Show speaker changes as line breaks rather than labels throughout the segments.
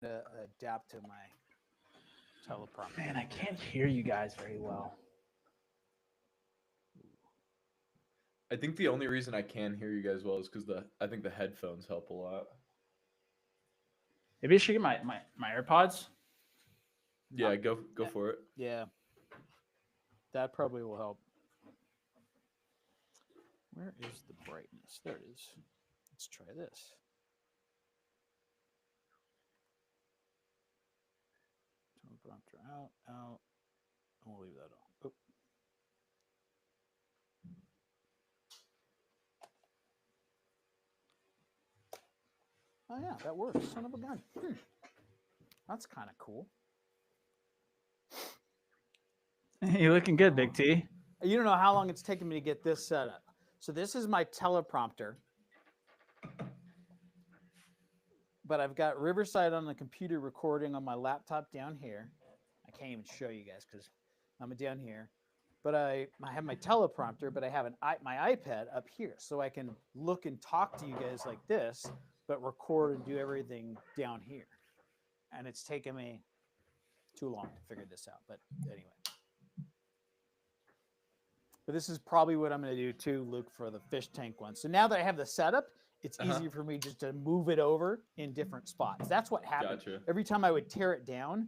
to adapt to my teleprompter.
Man, I can't hear you guys very well.
I think the only reason I can hear you guys well is because I think the headphones help a lot.
Maybe I should get my AirPods.
Yeah, go for it.
Yeah, that probably will help. Where is the brightness? There it is. Let's try this. Teleprompter out, out. And we'll leave that on. Oop. Oh yeah, that works. Son of a gun. That's kind of cool.
You're looking good, Big T.
You don't know how long it's taken me to get this set up. So this is my teleprompter, but I've got Riverside on the computer recording on my laptop down here. I can't even show you guys because I'm down here. But I have my teleprompter, but I have my iPad up here, so I can look and talk to you guys like this, but record and do everything down here. And it's taken me too long to figure this out. But anyway. But this is probably what I'm going to do too, Luke, for the fish tank one. So now that I have the setup, it's easier for me just to move it over in different spots. That's what happened.
Gotcha.
Every time I would tear it down,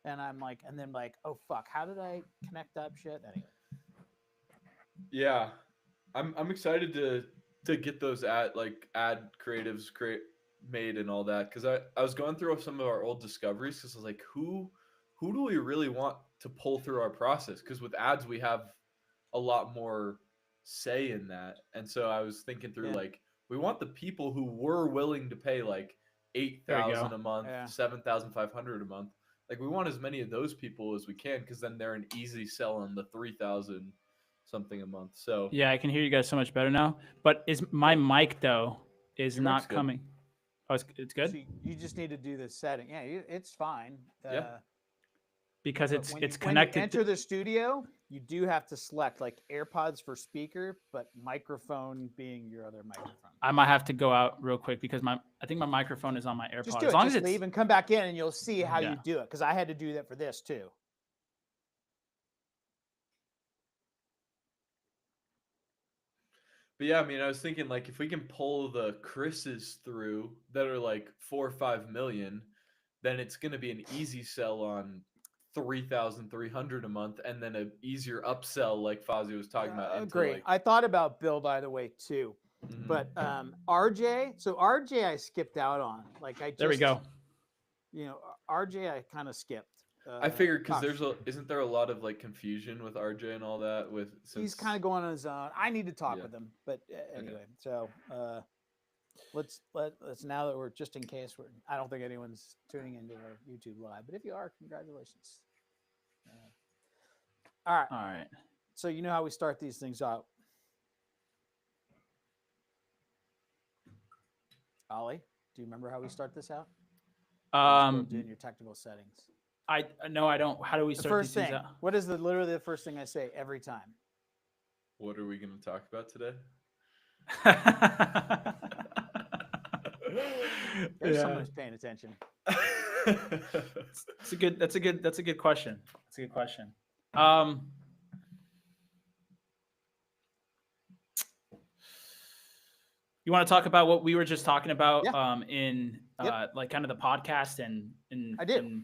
and I'm like, and then like, oh fuck, how did I connect up shit? Anyway.
Yeah, I'm excited to get those ad creatives made and all that, because I was going through some of our old discoveries, because I was like, who do we really want to pull through our process? Because with ads we have a lot more say in that, and so I was thinking through like, we want the people who were willing to pay like 8,000 a month, 7,500 a month. Like, we want as many of those people as we can, because then they're an easy sell on the 3,000 something a month. So
yeah, I can hear you guys so much better now. But is my mic though is
Your
not
mic's good.
coming? Oh, it's good
So you just need to do the setting. Yeah, it's fine.
because
But
it's
when
connected.
When you enter the studio, you do have to select like AirPods for speaker, but microphone being your other microphone.
I might have to go out real quick because I think my microphone is on my AirPods.
Just do
as
it.
long
Just
as it's
leave and come back in, and you'll see how
Yeah.
you do it. Because I had to do that for this too.
But yeah, I mean, I was thinking like, if we can pull the Chris's through that are like 4 or 5 million, then it's going to be an easy sell on 3,300 a month, and then an easier upsell like Fozzie was talking about. Into
Great.
like,
I thought about Bill, by the way, too.
Mhm.
But RJ, so RJ I skipped out on. Like I just,
there we go.
You know, RJ I kind of skipped.
I figured because
gosh,
isn't there a lot of like confusion with RJ and all that with
he's kind of going on his own. I need to talk
Yeah.
with him, but anyway. So let's now that we're just in case I don't think anyone's tuning into our YouTube live, but if you are, congratulations. All right.
All right.
So you know how we start these things out. Ollie, do you remember how we start this out? Doing your technical settings.
I no, I don't. How do we
The
start
first
these
thing.
things out?
What is literally the first thing I say every time?
What are we going to talk about today?
There's someone who's paying attention.
That's a good question. That's a good question. You want to talk about what we were just talking about in like kind of the podcast and
I do.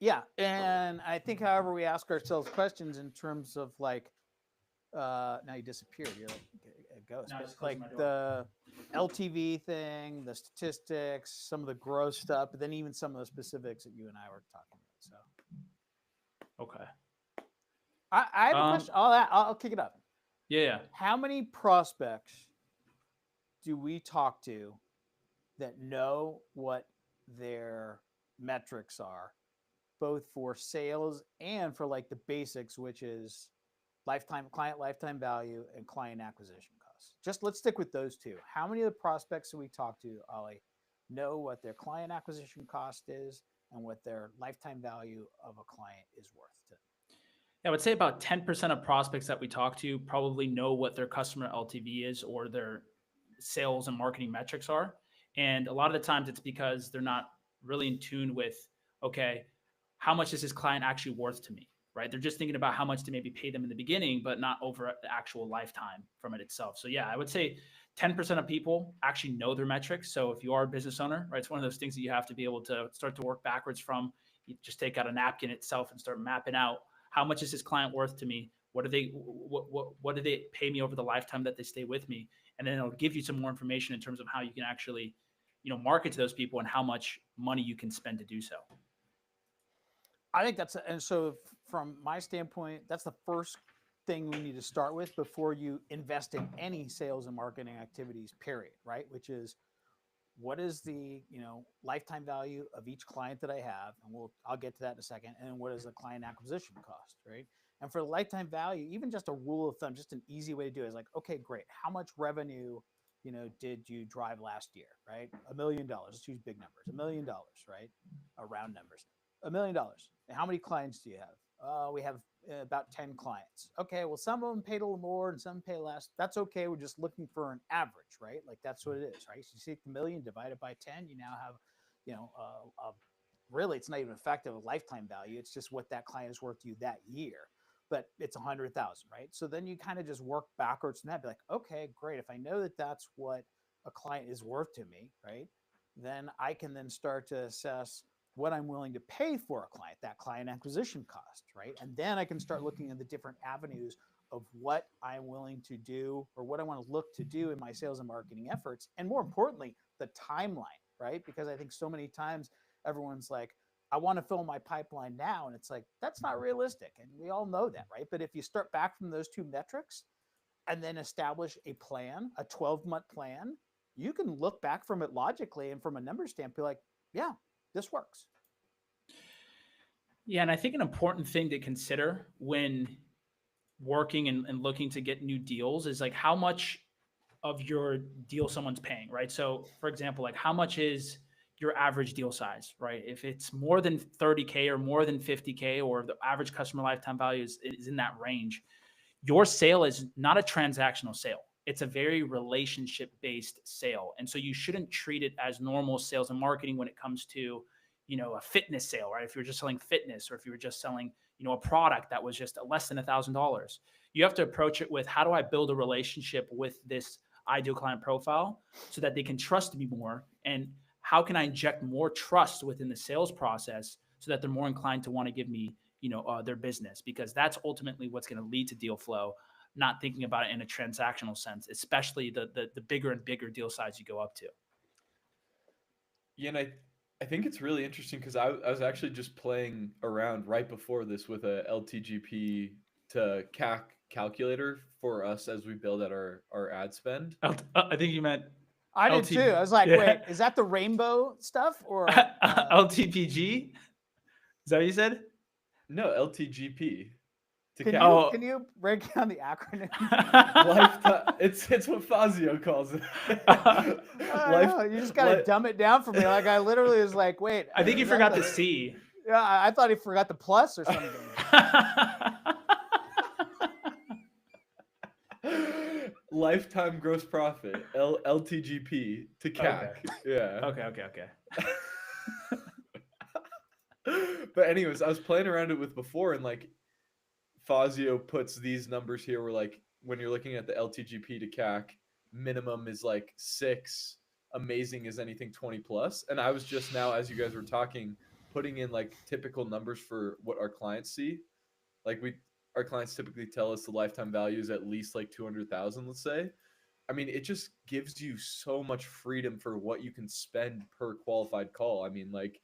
Yeah, and I think, however, we ask ourselves questions in terms of like, now you disappeared. You're like a ghost.
No,
But like the LTV thing, the statistics, some of the gross stuff, but then even some of the specifics that you and I were talking about. So,
okay.
I have a question. I'll kick it up.
Yeah.
How many prospects do we talk to that know what their metrics are, both for sales and for like the basics, which is client lifetime value and client acquisition costs? Just let's stick with those two. How many of the prospects that we talk to, Ollie, know what their client acquisition cost is and what their lifetime value of a client is worth to them?
I would say about 10% of prospects that we talk to probably know what their customer LTV is or their sales and marketing metrics are. And a lot of the times it's because they're not really in tune with, okay, how much is this client actually worth to me, right? They're just thinking about how much to maybe pay them in the beginning, but not over the actual lifetime from it itself. So yeah, I would say 10% of people actually know their metrics. So if you are a business owner, right, it's one of those things that you have to be able to start to work backwards from. You just take out a napkin itself and start mapping out how much is this client worth to me? What do they pay me over the lifetime that they stay with me? And then it'll give you some more information in terms of how you can actually, market to those people and how much money you can spend to do so.
I think and so from my standpoint, that's the first thing we need to start with before you invest in any sales and marketing activities, period, right? Which is, what is the lifetime value of each client that I have, and I'll get to that in a second. And what is the client acquisition cost, right? And for the lifetime value, even just a rule of thumb, just an easy way to do it is like, okay, great, how much revenue did you drive last year, right? $1 million. Let's use big numbers. $1 million, right? Round numbers. $1 million. And how many clients do you have? We have about 10 clients. Okay, well, some of them paid a little more and some pay less. That's okay. We're just looking for an average, right? Like that's what it is, right? So you take the million divided by 10, you now have, really, it's not even effective a lifetime value. It's just what that client is worth to you that year. But it's 100,000, right? So then you kind of just work backwards from that. Be like, okay, great. If I know that that's what a client is worth to me, right? Then I can then start to assess what I'm willing to pay for a client, that client acquisition cost, right? And then I can start looking at the different avenues of what I'm willing to do or what I want to look to do in my sales and marketing efforts. And more importantly, the timeline, right? Because I think so many times everyone's like, I want to fill my pipeline now. And it's like, that's not realistic. And we all know that, right? But if you start back from those two metrics and then establish a plan, a 12-month plan, you can look back from it logically and from a number standpoint, like, yeah, this works.
Yeah, and I think an important thing to consider when working and looking to get new deals is like how much of your deal someone's paying, right? So for example, like how much is your average deal size, right? If it's more than 30K or more than 50K, or the average customer lifetime value is in that range, your sale is not a transactional sale. It's a very relationship-based sale. And so you shouldn't treat it as normal sales and marketing when it comes to, a fitness sale, right? If you're just selling fitness, or if you were just selling, a product that was just less than $1,000, you have to approach it with, how do I build a relationship with this ideal client profile so that they can trust me more? And how can I inject more trust within the sales process so that they're more inclined to want to give me, their business? Because that's ultimately what's going to lead to deal flow, not thinking about it in a transactional sense, especially the bigger and bigger deal size you go up to.
Yeah, and I think it's really interesting because I was actually just playing around right before this with a LTGP to CAC calculator for us as we build out our ad spend.
I think you meant
I did too. I was like, wait, is that the rainbow stuff or
LTPG? Is that what you said?
No, LTGP.
Can you break down the acronym?
Lifetime. It's what Fazio calls it.
You just gotta dumb it down for me. Like I literally was like, wait.
I think you forgot the C.
Yeah, I thought he forgot the plus or something.
Lifetime gross profit, LTGP to CAC.
Okay.
Yeah.
Okay.
But anyways, I was playing around it with before, and like Fazio puts these numbers here where like when you're looking at the LTGP to CAC, minimum is like 6, amazing is anything 20 plus. And I was just now, as you guys were talking, putting in like typical numbers for what our clients see. Like our clients typically tell us the lifetime value is at least like 200,000, let's say. I mean, it just gives you so much freedom for what you can spend per qualified call. I mean, like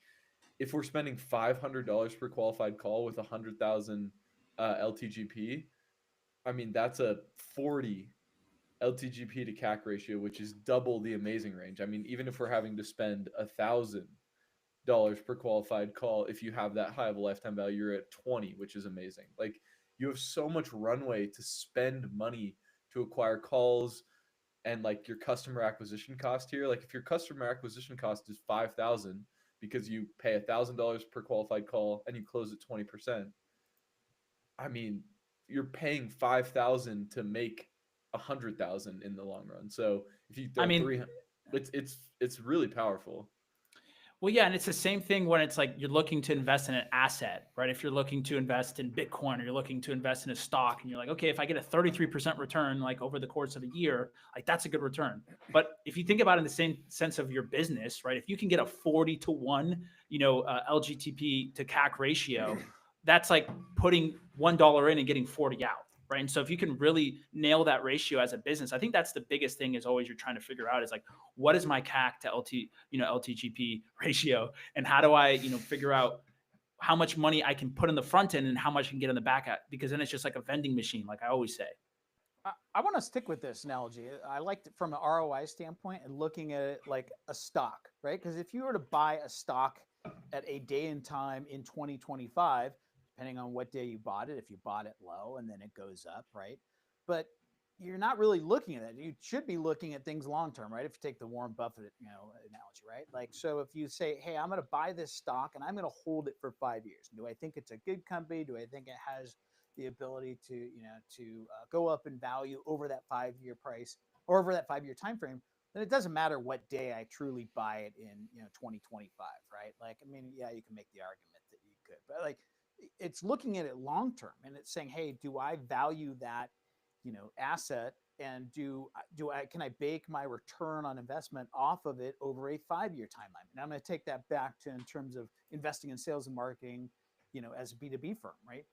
if we're spending $500 per qualified call with 100,000 LTGP, I mean, that's a 40 LTGP to CAC ratio, which is double the amazing range. I mean, even if we're having to spend $1,000 per qualified call, if you have that high of a lifetime value, you're at 20, which is amazing. Like you have so much runway to spend money to acquire calls, and like your customer acquisition cost here. Like if your customer acquisition cost is 5,000 because you pay $1,000 per qualified call and you close at 20%, I mean, you're paying 5,000 to make 100,000 in the long run. So if you throw 300, it's really powerful.
Well, yeah, and it's the same thing when it's like you're looking to invest in an asset, right? If you're looking to invest in Bitcoin or you're looking to invest in a stock and you're like, okay, if I get a 33% return like over the course of a year, like that's a good return. But if you think about it in the same sense of your business, right? If you can get a 40-to-1, LGTP to CAC ratio, that's like putting $1 in and getting 40 out. Right. And so if you can really nail that ratio as a business, I think that's the biggest thing is always you're trying to figure out is like, what is my CAC to LTGP ratio? And how do I, figure out how much money I can put in the front end and how much I can get in the back end? Because then it's just like a vending machine, like I always say.
I want to stick with this analogy. I liked it from an ROI standpoint and looking at it like a stock, right? Because if you were to buy a stock at a day and time in 2025, depending on what day you bought it, if you bought it low and then it goes up, right? But you're not really looking at it. You should be looking at things long term, right? If you take the Warren Buffett, analogy, right? Like, so if you say, "Hey, I'm going to buy this stock and I'm going to hold it for 5 years. Do I think it's a good company? Do I think it has the ability to go up in value over that 5 year price or over that 5 year time frame?" Then it doesn't matter what day I truly buy it in 2025, right? Like, I mean, yeah, you can make the argument that you could, but like it's looking at it long term and it's saying, hey, do I value that asset, and do I can I bake my return on investment off of it over a 5 year timeline? And I'm going to take that back to in terms of investing in sales and marketing, as a B2B firm, right?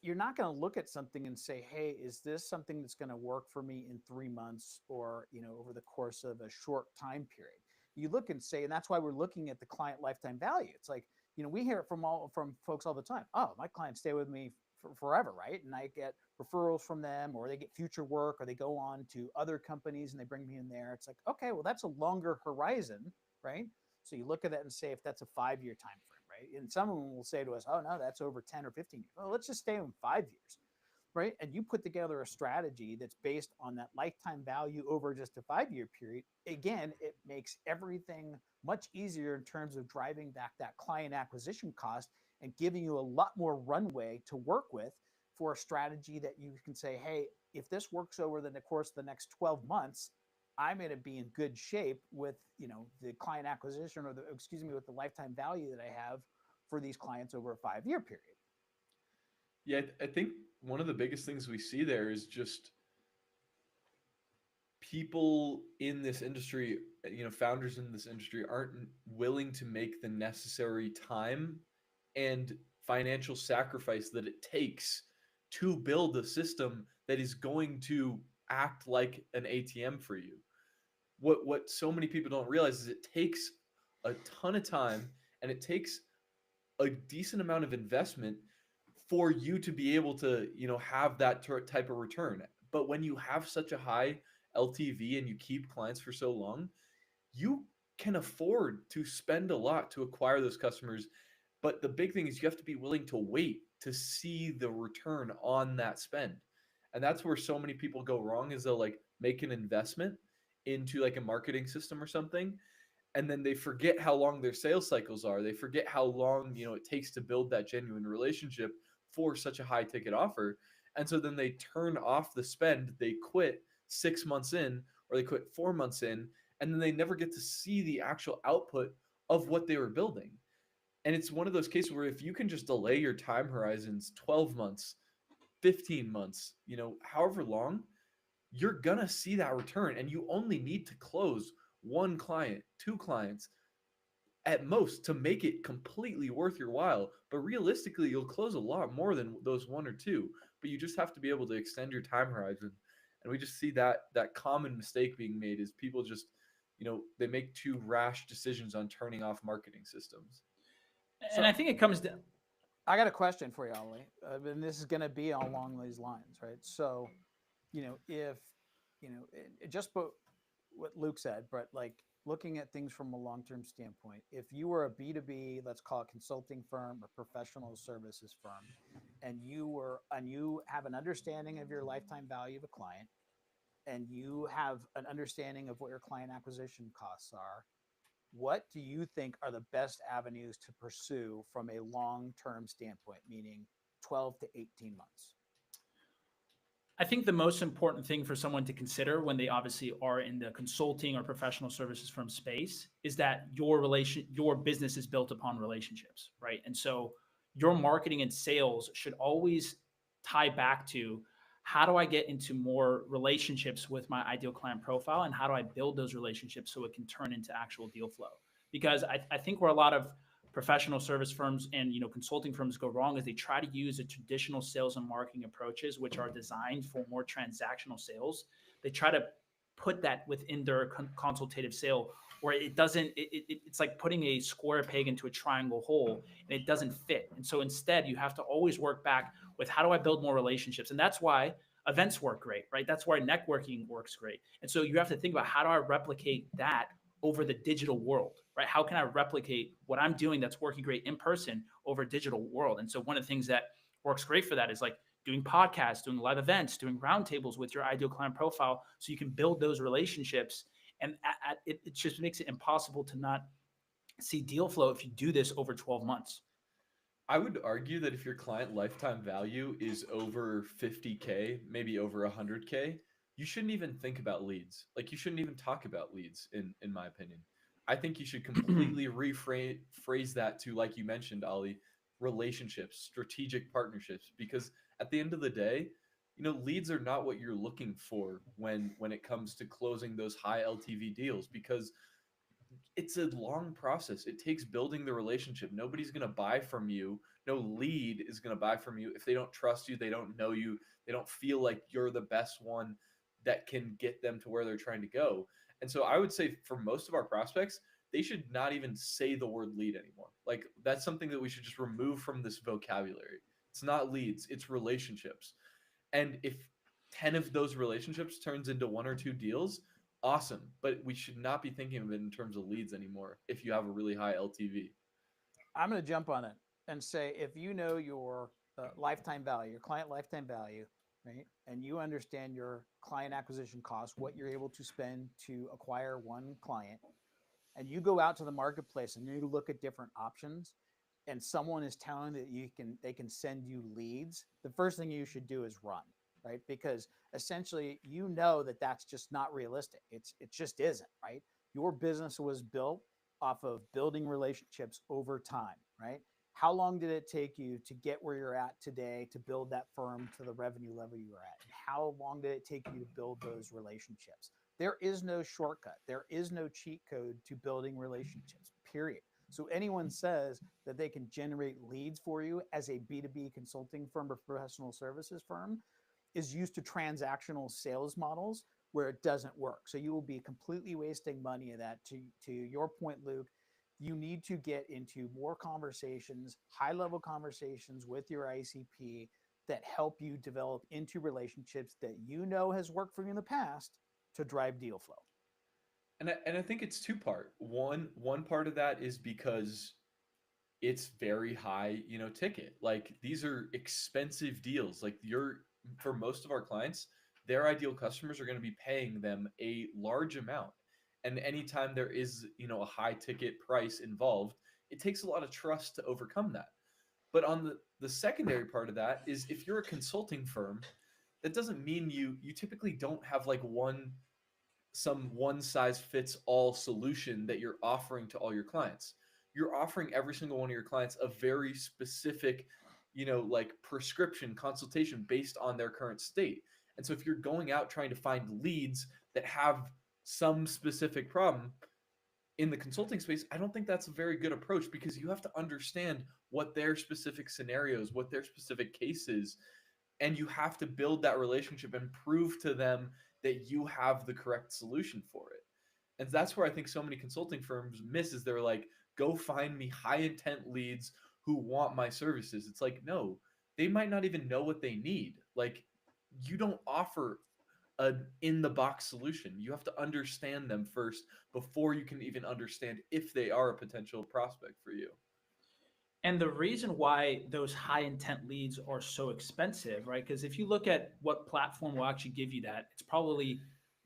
You're not going to look at something and say, hey, is this something that's going to work for me in 3 months or over the course of a short time period? You look and say, and that's why we're looking at the client lifetime value. It's like, we hear it from folks all the time. Oh, my clients stay with me forever, right? And I get referrals from them, or they get future work, or they go on to other companies and they bring me in there. It's like, okay, well, that's a longer horizon, right? So you look at that and say, if that's a 5 year time frame, right? And someone will say to us, oh no, that's over 10 or 15 years. Well, let's just stay in 5 years, right? And you put together a strategy that's based on that lifetime value over just a 5 year period. Again, it makes everything much easier in terms of driving back that client acquisition cost and giving you a lot more runway to work with for a strategy that you can say, hey, if this works over the course of the next 12 months, I'm going to be in good shape with, the client acquisition or with the lifetime value that I have for these clients over a 5 year period.
Yeah, I think one of the biggest things we see there is just people in this industry, founders in this industry aren't willing to make the necessary time and financial sacrifice that it takes to build a system that is going to act like an ATM for you. What so many people don't realize is it takes a ton of time and it takes a decent amount of investment for you to be able to, have that type of return. But when you have such a high LTV and you keep clients for so long, you can afford to spend a lot to acquire those customers. But the big thing is you have to be willing to wait to see the return on that spend. And that's where so many people go wrong is they'll like make an investment into like a marketing system or something, and then they forget how long their sales cycles are. They forget how long, it takes to build that genuine relationship for such a high ticket offer. And so then they turn off the spend, they quit 6 months in, or they quit 4 months in, and then they never get to see the actual output of what they were building. And it's one of those cases where if you can just delay your time horizons 12 months, 15 months, however long, you're going to see that return. And you only need to close one client, two clients at most to make it completely worth your while. But realistically, you'll close a lot more than those one or two. But you just have to be able to extend your time horizon. And we just see that common mistake being made is people just, they make too rash decisions on turning off marketing systems.
And I think it comes down.
I got a question for you, Ollie, and this is going to be along these lines, right? So, if just what Luke said, but like looking at things from a long-term standpoint, if you were a B2B, let's call it consulting firm or professional services firm, and you have an understanding of your lifetime value of a client, and you have an understanding of what your client acquisition costs are, what do you think are the best avenues to pursue from a long-term standpoint, meaning 12 to 18 months?
I think the most important thing for someone to consider when they obviously are in the consulting or professional services firm space is that your business is built upon relationships, right? And so your marketing and sales should always tie back to how do I get into more relationships with my ideal client profile, and how do I build those relationships so it can turn into actual deal flow? Because I think where a lot of professional service firms and consulting firms go wrong is they try to use the traditional sales and marketing approaches, which are designed for more transactional sales. They try to put that within their consultative sale, where it doesn't it's like putting a square peg into a triangle hole, and it doesn't fit. And so instead you have to always work back with how do I build more relationships. And that's why events work great, right? That's why networking works great. And so you have to think about, how do I replicate that over the digital world, right? How can I replicate what I'm doing that's working great in person over a digital world? And so one of the things that works great for that is like doing podcasts, doing live events, doing roundtables with your ideal client profile, so you can build those relationships. And it just makes it impossible to not see deal flow if you do this over 12 months.
I would argue that if your client lifetime value is over 50K, maybe over 100K, you shouldn't even think about leads. Like, you shouldn't even talk about leads, in my opinion. I think you should completely rephrase that to, like you mentioned, Ali, relationships, strategic partnerships, because at the end of the day, leads are not what you're looking for when it comes to closing those high LTV deals, because it's a long process. It takes building the relationship. Nobody's going to buy from you. No lead is going to buy from you if they don't trust you, they don't know you, they don't feel like you're the best one that can get them to where they're trying to go. And so I would say for most of our prospects, they should not even say the word lead anymore. Like, that's something that we should just remove from this vocabulary. It's not leads, it's relationships. And if 10 of those relationships turns into one or two deals, awesome. But we should not be thinking of it in terms of leads anymore if you have a really high LTV.
I'm going to jump on it and say, if you know your lifetime value, your client lifetime value, right, and you understand your client acquisition cost, what you're able to spend to acquire one client, and you go out to the marketplace and you look at different options, and someone is telling that they can send you leads, the first thing you should do is run, right? Because essentially that that's just not realistic. It just isn't, right? Your business was built off of building relationships over time, right? How long did it take you to get where you're at today to build that firm to the revenue level you're at? And how long did it take you to build those relationships? There is no shortcut. There is no cheat code to building relationships, period. So anyone says that they can generate leads for you as a B2B consulting firm or professional services firm is used to transactional sales models where it doesn't work. So you will be completely wasting money of that. To your point, Luke, you need to get into more conversations, high-level conversations with your ICP that help you develop into relationships that has worked for you in the past to drive deal flow.
And I think it's two-part. One part of that is because it's very high, ticket. Like, these are expensive deals. Like, for most of our clients, their ideal customers are going to be paying them a large amount. And anytime there is, a high ticket price involved, it takes a lot of trust to overcome that. But on the secondary part of that is, if you're a consulting firm, that doesn't mean you typically don't have like some one size fits all solution that you're offering to all your clients. You're offering every single one of your clients a very specific, like prescription consultation based on their current state. And so if you're going out trying to find leads that have some specific problem in the consulting space, I don't think that's a very good approach, because you have to understand what their specific scenarios, what their specific cases, and you have to build that relationship and prove to them that you have the correct solution for it. And that's where I think so many consulting firms miss, is they're like, go find me high intent leads who want my services. It's like, no, they might not even know what they need. Like, you don't offer an in the box solution. You have to understand them first before you can even understand if they are a potential prospect for you.
And the reason why those high intent leads are so expensive, right? Because if you look at what platform will actually give you that, it's probably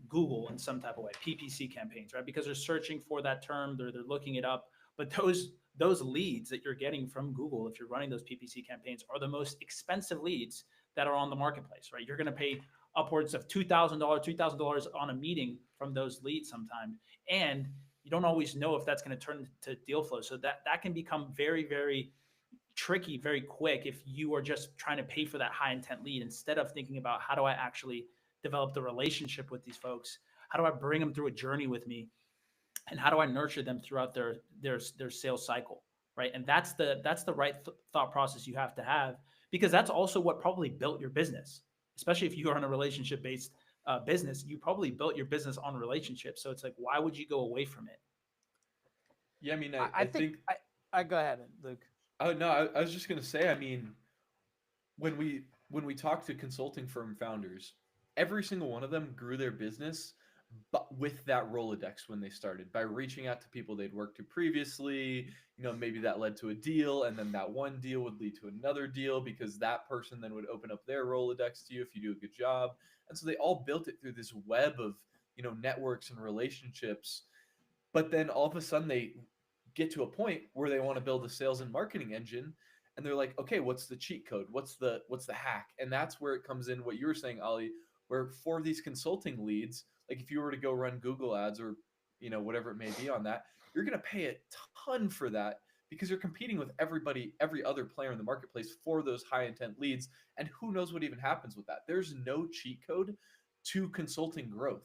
Google in some type of way, PPC campaigns, right? Because they're searching for that term, they're looking it up. But those leads that you're getting from Google, if you're running those PPC campaigns, are the most expensive leads that are on the marketplace, right? You're going to pay upwards of $2,000, $3,000 on a meeting from those leads sometimes. And you don't always know if that's going to turn to deal flow. So that can become very, very tricky very quick if you are just trying to pay for that high intent lead instead of thinking about how do I actually develop the relationship with these folks? How do I bring them through a journey with me? And how do I nurture them throughout their sales cycle? Right. And that's the right thought process you have to have, because that's also what probably built your business, especially if you are in a relationship based business. You probably built your business on relationships. So it's like, why would you go away from it?
Yeah, I mean, I think
I go ahead, Luke.
Oh no, I was just gonna say, I mean, when we talk to consulting firm founders, every single one of them grew their business, but with that Rolodex when they started, by reaching out to people they'd worked to previously. Maybe that led to a deal, and then that one deal would lead to another deal because that person then would open up their Rolodex to you if you do a good job. And so they all built it through this web of networks and relationships. But then all of a sudden they get to a point where they want to build a sales and marketing engine, and they're like, okay, what's the cheat code? What's the hack? And that's where it comes in what you were saying, Ali, where for these consulting leads, like if you were to go run Google ads or whatever it may be on that, you're going to pay a ton for that because you're competing with every other player in the marketplace for those high intent leads. And who knows what even happens with that? There's no cheat code to consulting growth.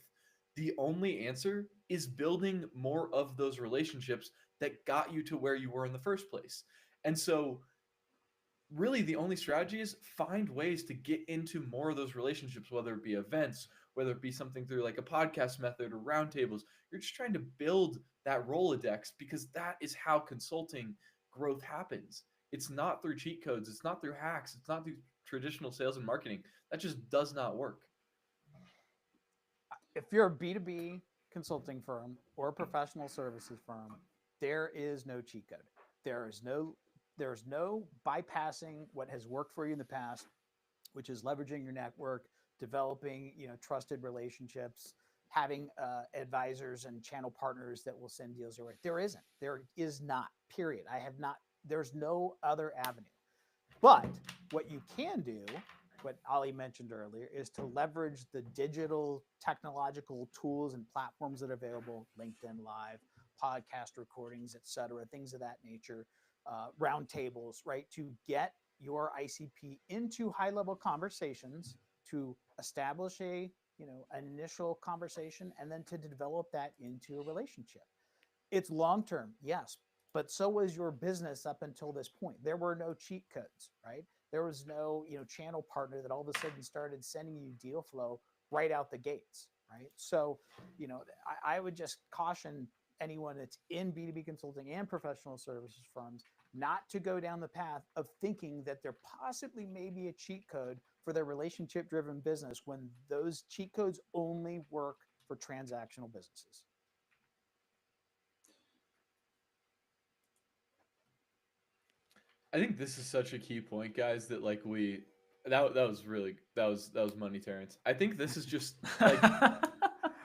The only answer is building more of those relationships that got you to where you were in the first place. And so really the only strategy is find ways to get into more of those relationships, whether it be events, whether it be something through like a podcast method or roundtables. You're just trying to build that Rolodex, because that is how consulting growth happens. It's not through cheat codes. It's not through hacks. It's not through traditional sales and marketing. That just does not work.
If you're a B2B consulting firm or a professional services firm, there is no cheat code. There's no bypassing what has worked for you in the past, which is leveraging your network, developing trusted relationships, having advisors and channel partners that will send deals your way. There isn't. There is not. Period. There's no other avenue. But what you can do, what Ali mentioned earlier, is to leverage the digital technological tools and platforms that are available, LinkedIn Live, podcast recordings, et cetera, things of that nature, roundtables, right? To get your ICP into high-level conversations, to establish an initial conversation, and then to develop that into a relationship. It's long-term, yes, but so was your business up until this point. There were no cheat codes, right? There was no, channel partner that all of a sudden started sending you deal flow right out the gates, right? So, I would just caution anyone that's in B2B consulting and professional services firms not to go down the path of thinking that there possibly may be a cheat code for their relationship-driven business, when those cheat codes only work for transactional businesses.
I think this is such a key point, guys, that like that was money, Terrence. I think this is just like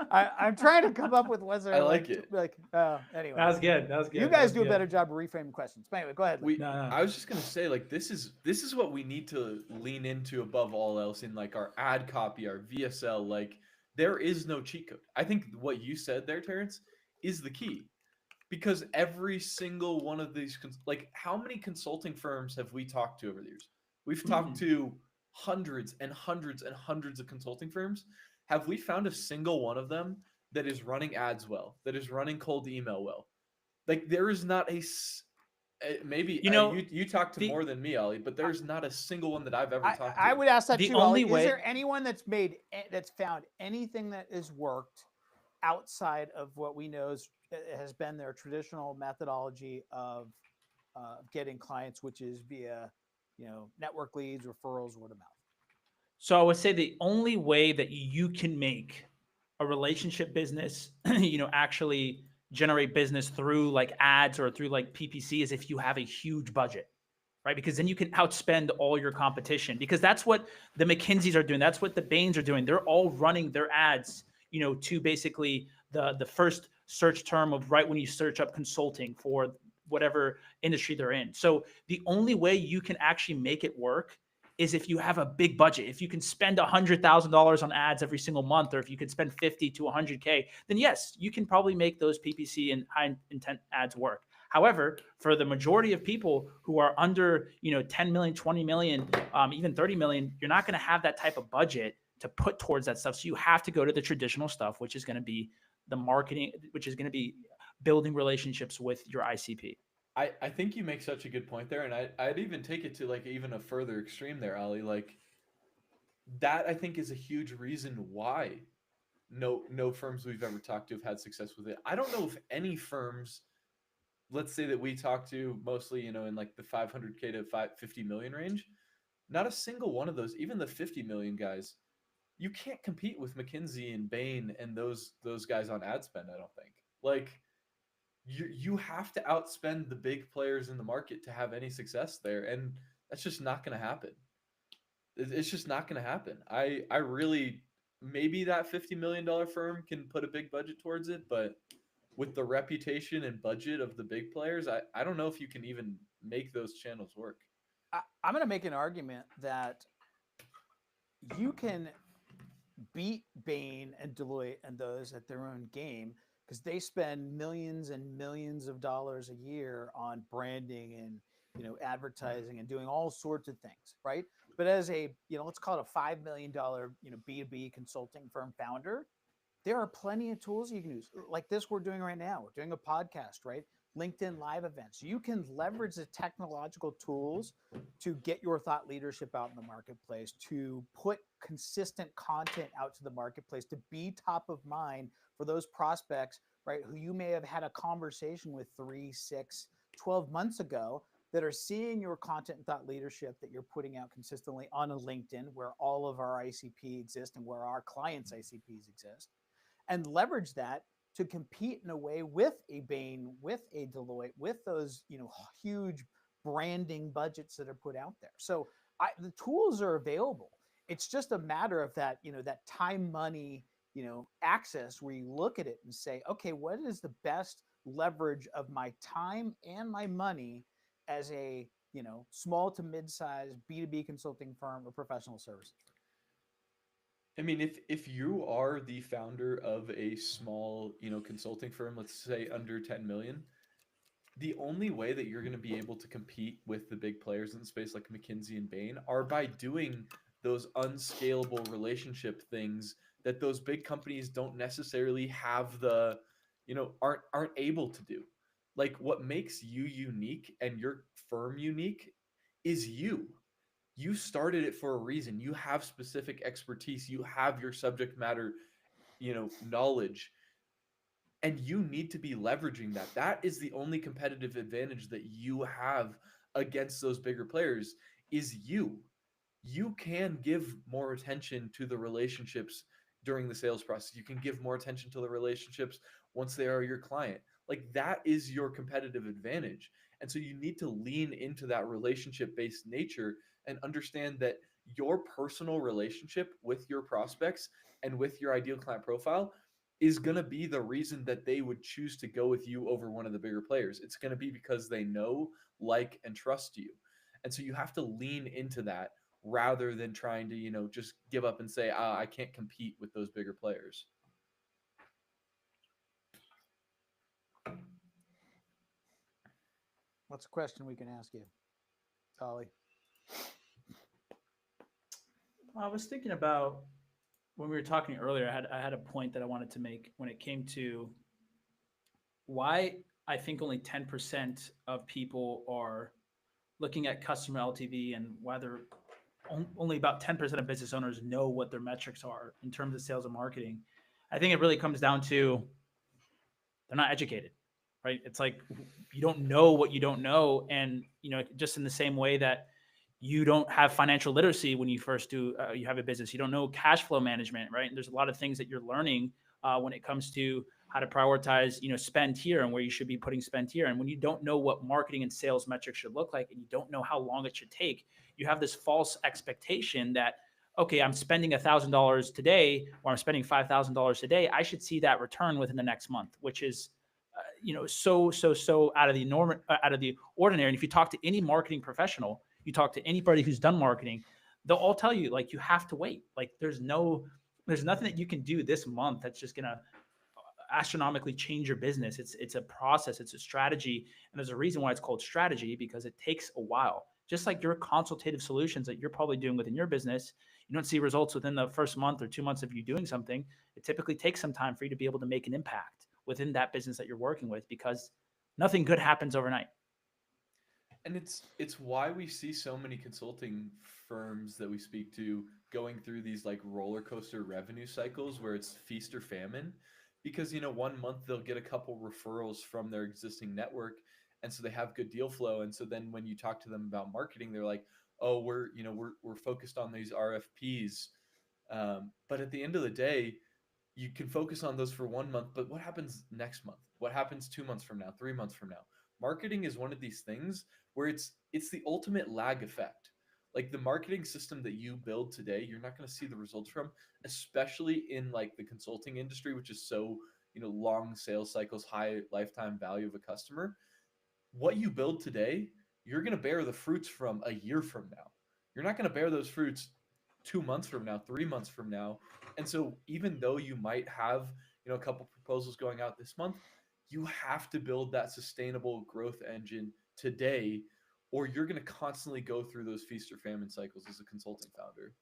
I'm trying to come up with ones that
I
are
like it.
Anyway.
That was good.
You guys do a better job of reframing questions. But anyway, go ahead.
I was just gonna say, like, this is what we need to lean into above all else in like our ad copy, our VSL. Like, there is no cheat code. I think what you said there, Terrence, is the key. Because every single one of these, like, how many consulting firms have we talked to over the years? We've talked to hundreds and hundreds and hundreds of consulting firms. Have we found a single one of them that is running ads well, that is running cold email well? Like, there is not maybe you talk to more than me, Ali, but there's not a single one that I've ever talked to.
I would ask that
the
too,
only
Ali.
way,
is there anyone that's found anything that has worked outside of what we know has been their traditional methodology of getting clients, which is via network leads, referrals, word of mouth?
So I would say the only way that you can make a relationship business, actually generate business through like ads or through like PPC is if you have a huge budget, right? Because then you can outspend all your competition, because that's what the McKinseys are doing. That's what the Bains are doing. They're all running their ads, to basically the first search term of right when you search up consulting for whatever industry they're in. So the only way you can actually make it work is if you have a big budget. If you can spend $100,000 on ads every single month, or if you could spend 50 to 100K, then yes, you can probably make those PPC and high intent ads work. However, for the majority of people who are under, 10 million, 20 million, even 30 million, you're not going to have that type of budget to put towards that stuff. So you have to go to the traditional stuff, which is going to be the marketing, which is going to be building relationships with your ICP.
I think you make such a good point there, and I'd even take it to like even a further extreme there, Ali. Like that, I think, is a huge reason why no firms we've ever talked to have had success with it. I don't know if any firms, let's say that we talk to mostly, in like the 500K to 50 million range, not a single one of those, even the 50 million guys, you can't compete with McKinsey and Bain and those guys on ad spend. I don't think. Like you have to outspend the big players in the market to have any success there, and that's just not going to happen. It's just not going to happen. I really, maybe that $50 million firm can put a big budget towards it, but with the reputation and budget of the big players, I don't know if you can even make those channels work.
I'm going to make an argument that you can beat Bain and Deloitte and those at their own game, because they spend millions and millions of dollars a year on branding and advertising and doing all sorts of things, right? But as a let's call it a $5 million B2B consulting firm founder, there are plenty of tools you can use, like this we're doing right now. We're doing a podcast, right? LinkedIn live events. You can leverage the technological tools to get your thought leadership out in the marketplace, to put consistent content out to the marketplace, to be top of mind for those prospects, right, who you may have had a conversation with 3, 6, 12 months ago, that are seeing your content and thought leadership that you're putting out consistently on a LinkedIn, where all of our ICP exist and where our clients' ICPs exist, and leverage that to compete in a way with a Bain, with a Deloitte, with those huge branding budgets that are put out there. So the tools are available. It's just a matter of that that time, money, access, where you look at it and say, okay, what is the best leverage of my time and my money as a small to mid-sized B2B consulting firm or professional services firm?
I mean, if you are the founder of a small, consulting firm, let's say under 10 million, the only way that you're going to be able to compete with the big players in the space like McKinsey and Bain are by doing those unscalable relationship things that those big companies don't necessarily have the, aren't able to do. Like what makes you unique and your firm unique is you. You started it for a reason. You have specific expertise. You have your subject matter, knowledge. And you need to be leveraging that. That is the only competitive advantage that you have against those bigger players is you. You can give more attention to the relationships during the sales process. You can give more attention to the relationships once they are your client. Like that is your competitive advantage. And so you need to lean into that relationship-based nature and understand that your personal relationship with your prospects and with your ideal client profile is going to be the reason that they would choose to go with you over one of the bigger players. It's going to be because they know, like, and trust you. And so you have to lean into that rather than trying to, just give up and say, I can't compete with those bigger players.
What's a question we can ask you, Ollie?
I was thinking about when we were talking earlier, I had a point that I wanted to make when it came to why I think only 10% of people are looking at customer LTV, and why they're only about 10% of business owners know what their metrics are in terms of sales and marketing. I think it really comes down to they're not educated, right? It's like you don't know what you don't know. And, just in the same way that you don't have financial literacy when you first do, you have a business, you don't know cash flow management, right? And there's a lot of things that you're learning when it comes to how to prioritize, spend here and where you should be putting spend here. And when you don't know what marketing and sales metrics should look like, and you don't know how long it should take, you have this false expectation that, okay, I'm spending $1,000 today, or I'm spending $5,000 today. I should see that return within the next month, which is, so out of the norm, out of the ordinary. And if you talk to any marketing professional, you talk to anybody who's done marketing, they'll all tell you like you have to wait. Like there's nothing that you can do this month that's just gonna astronomically change your business. It's a process, it's a strategy, and there's a reason why it's called strategy, because it takes a while. Just like your consultative solutions that you're probably doing within your business, you don't see results within the first month or 2 months of you doing something. It typically takes some time for you to be able to make an impact within that business that you're working with, because nothing good happens overnight.
And it's why we see so many consulting firms that we speak to going through these like roller coaster revenue cycles where it's feast or famine, because one month they'll get a couple referrals from their existing network, and so they have good deal flow, and so then when you talk to them about marketing, they're like, oh, we're focused on these RFPs. But at the end of the day, you can focus on those for 1 month, but what happens next month? What happens 2 months from now, 3 months from now? Marketing is one of these things where it's the ultimate lag effect. Like the marketing system that you build today, you're not going to see the results from, especially in like the consulting industry, which is so, long sales cycles, high lifetime value of a customer. What you build today, you're going to bear the fruits from a year from now. You're not going to bear those fruits 2 months from now, 3 months from now. And so even though you might have, a couple proposals going out this month, you have to build that sustainable growth engine today, or you're going to constantly go through those feast or famine cycles as a consulting founder.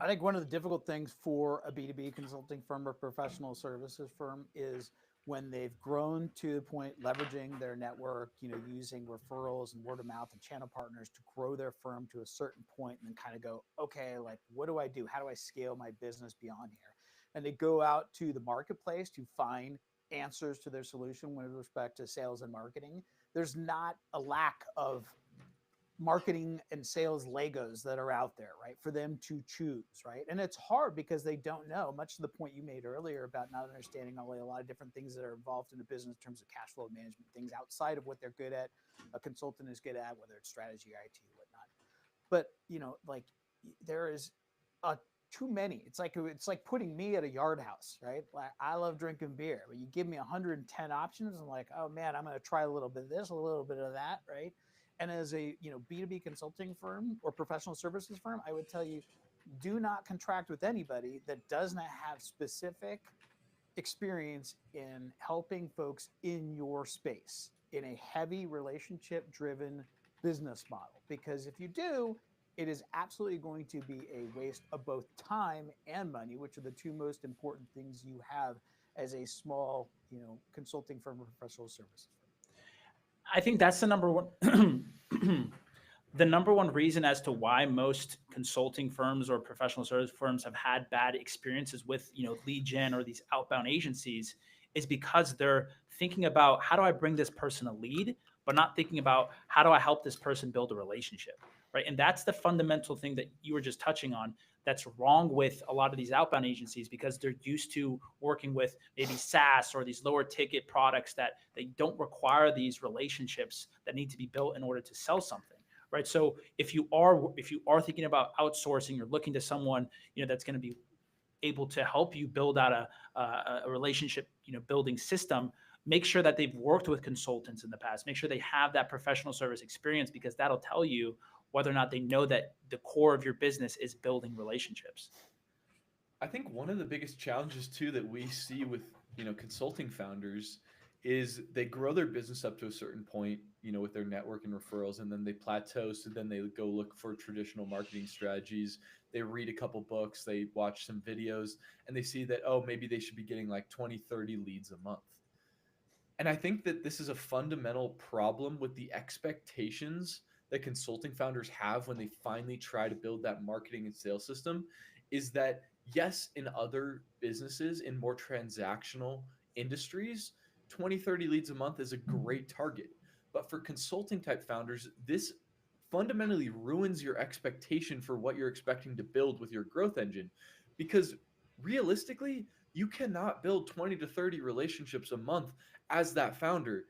I think one of the difficult things for a B2B consulting firm or professional services firm is when they've grown to the point leveraging their network, using referrals and word of mouth and channel partners to grow their firm to a certain point, and then kind of go, okay, like, what do I do? How do I scale my business beyond here? And they go out to the marketplace to find answers to their solution with respect to sales and marketing. There's not a lack of marketing and sales Legos that are out there, right, for them to choose, right? And it's hard because they don't know, much to the point you made earlier about not understanding a lot of different things that are involved in a business in terms of cash flow management, things outside of what they're good at, a consultant is good at, whether it's strategy, IT, whatnot. But, like there is too many. It's like putting me at a yard house, right? Like I love drinking beer, but you give me 110 options. I'm like, oh man, I'm going to try a little bit of this, a little bit of that, right? And as a B2B consulting firm or professional services firm, I would tell you, do not contract with anybody that does not have specific experience in helping folks in your space in a heavy relationship driven business model. Because if you do, it is absolutely going to be a waste of both time and money, which are the two most important things you have as a small, consulting firm or professional services firm.
I think that's the number one the number one reason as to why most consulting firms or professional service firms have had bad experiences with, lead gen or these outbound agencies is because they're thinking about how do I bring this person a lead, but not thinking about how do I help this person build a relationship, right? And that's the fundamental thing that you were just touching on that's wrong with a lot of these outbound agencies, because they're used to working with maybe SaaS or these lower ticket products that they don't require these relationships that need to be built in order to sell something, right? So if you are thinking about outsourcing, you're looking to someone that's going to be able to help you build out a relationship building system. Make sure that they've worked with consultants in the past. Make sure they have that professional service experience, because that'll tell you whether or not they know that the core of your business is building relationships.
I think one of the biggest challenges too that we see with consulting founders is they grow their business up to a certain point, with their network and referrals, and then they plateau. So then they go look for traditional marketing strategies. They read a couple books, they watch some videos, and they see that, oh, maybe they should be getting like 20, 30 leads a month. And I think that this is a fundamental problem with the expectations that consulting founders have when they finally try to build that marketing and sales system, is that yes, in other businesses, in more transactional industries, 20, 30 leads a month is a great target. But for consulting type founders, this fundamentally ruins your expectation for what you're expecting to build with your growth engine. Because realistically, you cannot build 20 to 30 relationships a month as that founder.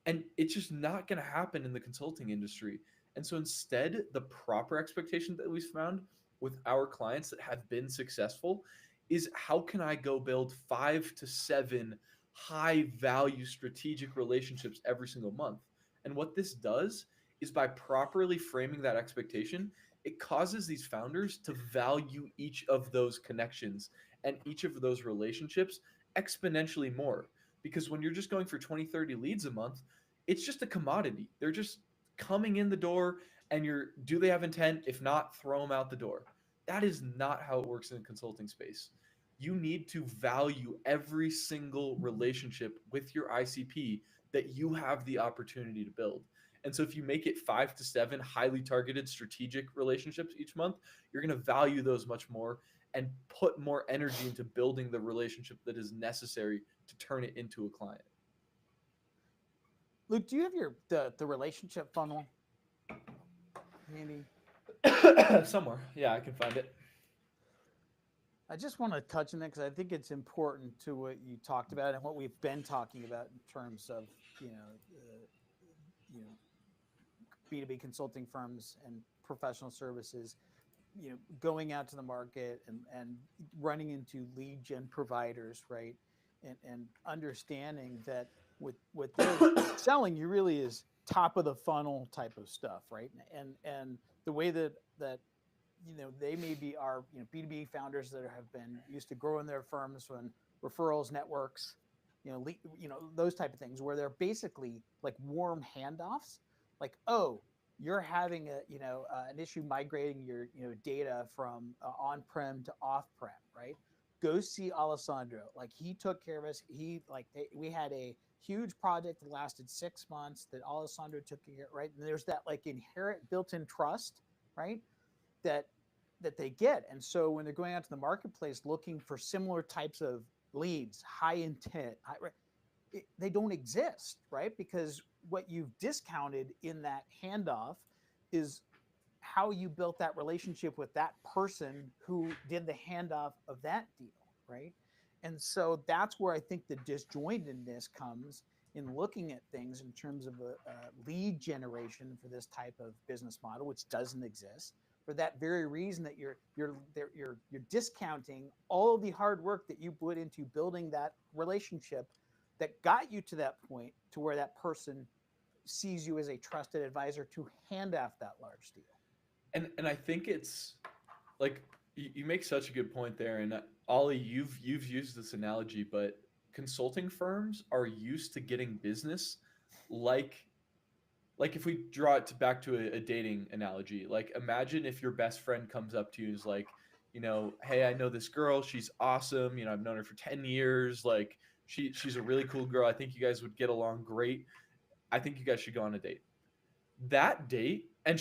And it's just not going to happen in the consulting industry. And so instead, the proper expectation that we've found with our clients that have been successful is, how can I go build 5 to 7 high value strategic relationships every single month? And what this does is, by properly framing that expectation, it causes these founders to value each of those connections and each of those relationships exponentially more. Because when you're just going for 20, 30 leads a month, it's just a commodity. They're just coming in the door, and do they have intent? If not, throw them out the door. That is not how it works in the consulting space. You need to value every single relationship with your ICP that you have the opportunity to build. And so if you make it 5 to 7 highly targeted strategic relationships each month, you're going to value those much more and put more energy into building the relationship that is necessary to turn it into a client.
Luke, do you have the relationship funnel handy?
Somewhere. Yeah, I can find it.
I just want to touch on that because I think it's important to what you talked about and what we've been talking about in terms of, B2B consulting firms and professional services, going out to the market and running into lead gen providers, right? And understanding that what they're selling you really is top of the funnel type of stuff, right? And the way that they may be our B2B founders that have been used to growing their firms when referrals, networks, those type of things where they're basically like warm handoffs. Like, oh, you're having an issue migrating your data from on-prem to off-prem, right? Go see Alessandro. Like, he took care of us. We had a huge project that lasted 6 months that Alessandro took care of, right? And there's that like inherent built-in trust, right? That they get. And so when they're going out to the marketplace looking for similar types of leads, high intent, they don't exist, right? Because what you've discounted in that handoff is how you built that relationship with that person who did the handoff of that deal, right? And so that's where I think the disjointedness comes in looking at things in terms of a lead generation for this type of business model, which doesn't exist. For that very reason that you're discounting all of the hard work that you put into building that relationship that got you to that point to where that person sees you as a trusted advisor to hand off that large deal.
And I think it's like you make such a good point there. And Ollie, you've used this analogy, but consulting firms are used to getting business like if we draw it back to a dating analogy, like imagine if your best friend comes up to you and is like, hey, I know this girl, she's awesome, I've known her for 10 years, like she's a really cool girl, I think you guys would get along great, I think you guys should go on a date. That date, and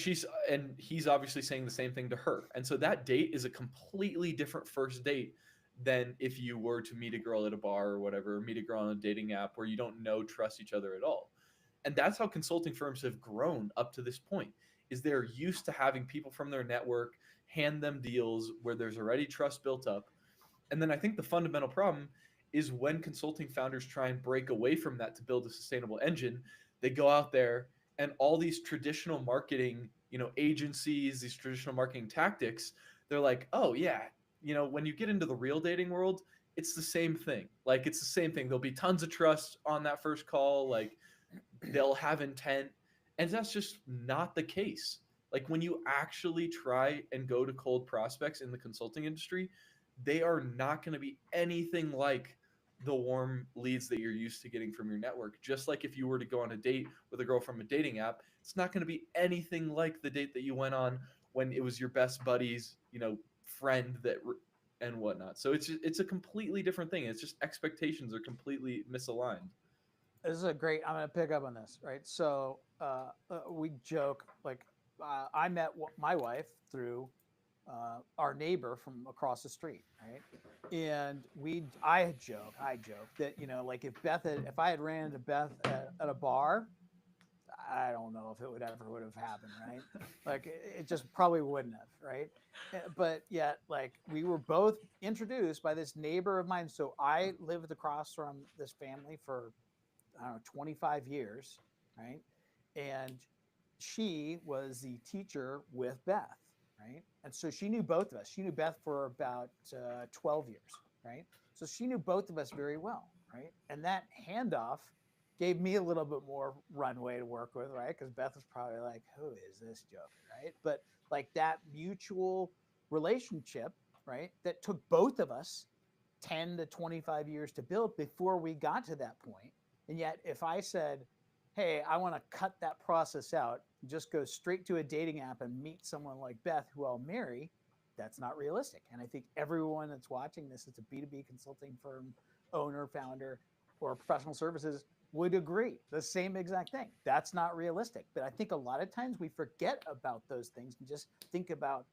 he's obviously saying the same thing to her, and so that date is a completely different first date than if you were to meet a girl at a bar or whatever, or meet a girl on a dating app where you don't trust each other at all. And that's how consulting firms have grown up to this point, is they're used to having people from their network hand them deals where there's already trust built up. And then I think the fundamental problem is when consulting founders try and break away from that to build a sustainable engine, they go out there and all these traditional marketing, agencies, these traditional marketing tactics, they're like, oh yeah, when you get into the real dating world, it's the same thing. Like, it's the same thing. There'll be tons of trust on that first call. Like, they'll have intent, and that's just not the case. Like, when you actually try and go to cold prospects in the consulting industry, they are not going to be anything like the warm leads that you're used to getting from your network. Just like if you were to go on a date with a girl from a dating app, it's not going to be anything like the date that you went on when it was your best buddy's, friend and whatnot. So it's a completely different thing. It's just expectations are completely misaligned.
This is I'm going to pick up on this, right? So we joke, like, I met my wife through our neighbor from across the street, right? And I joke that, like if I had ran into Beth at a bar, I don't know if it would have happened, right? Like, it just probably wouldn't have, right? But yet, like, we were both introduced by this neighbor of mine. So I lived across from this family for, I don't know, 25 years, right? And she was the teacher with Beth, right? And so she knew both of us. She knew Beth for about 12 years, right? So she knew both of us very well, right? And that handoff gave me a little bit more runway to work with, right? Because Beth was probably like, "Who is this joker?" Right? But like that mutual relationship, right? That took both of us 10 to 25 years to build before we got to that point. And yet, if I said, "Hey, I want to cut that process out, just go straight to a dating app and meet someone like Beth who I'll marry," that's not realistic. And I think everyone that's watching this as a B2B consulting firm owner, founder, or professional services would agree the same exact thing. That's not realistic. But I think a lot of times we forget about those things and just think about,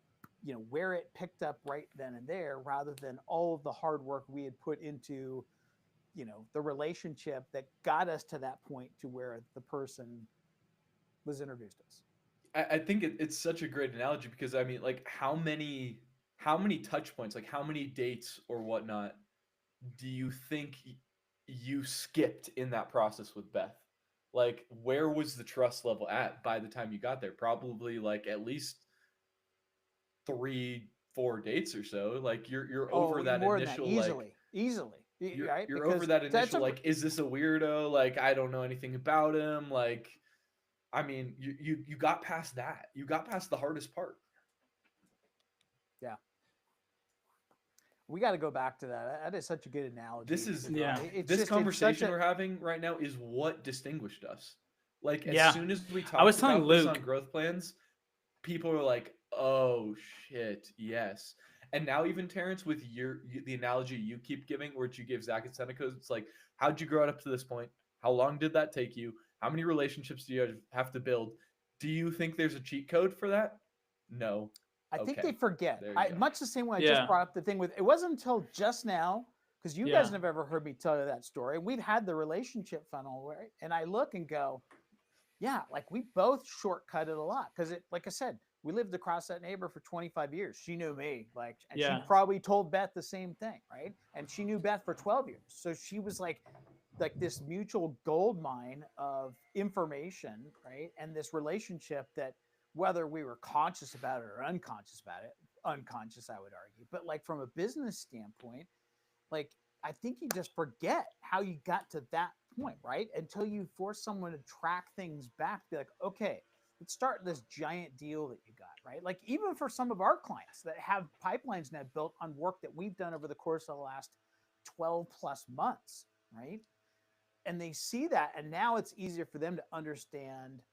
where it picked up right then and there, rather than all of the hard work we had put into, the relationship that got us to that point to where the person was introduced to us.
I think it's such a great analogy because I mean, like, how many touch points, like how many dates or whatnot, do you think you skipped in that process with Beth? Like, where was the trust level at by the time you got there? Probably like at least 3, 4 dates or so. Like you're over
Oh,
that
more than that,
initial like
easily, right?
you're over
Because
that
that's
initial like, is this a weirdo? Like I don't know anything about him. Like, I mean, you got past that. You got past the hardest part.
yeah. We got to go back to that. That is such a good analogy.
This is
Yeah.
It's
this
just,
conversation we're having right now is what distinguished us. Like as
Yeah.
soon as we
I was
talked
telling
about this on
Luke.
growth plans, people are like, "Oh shit, yes." And now even Terrence, with the analogy you keep giving, which you give Zach and Seneca, it's like, how'd you grow up to this point? How long did that take you? How many relationships do you have to build? Do you think there's a cheat code for that? No.
I think
Okay.
they forget.
There you go.
Much the same way I
Yeah.
just brought up the thing with, it wasn't until just now, because you guys
Yeah.
never ever heard me tell you that story. We've had the relationship funnel, right? And I look and go, yeah, like we both shortcutted a lot. Because it, like I said, we lived across that neighbor for 25 years. She knew me, like, and
Yeah.
she probably told Beth the same thing, right? And she knew Beth for 12 years. So she was like this mutual gold mine of information, right? And this relationship that, whether we were conscious about it or unconscious about it, unconscious, I would argue, but like from a business standpoint, like I think you just forget how you got to that point, right? Until you force someone to track things back, be like, okay, let's start this giant deal that you got, right? Like even for some of our clients that have pipelines now built on work that we've done over the course of the last 12 plus months, right? And they see that, and now it's easier for them to understand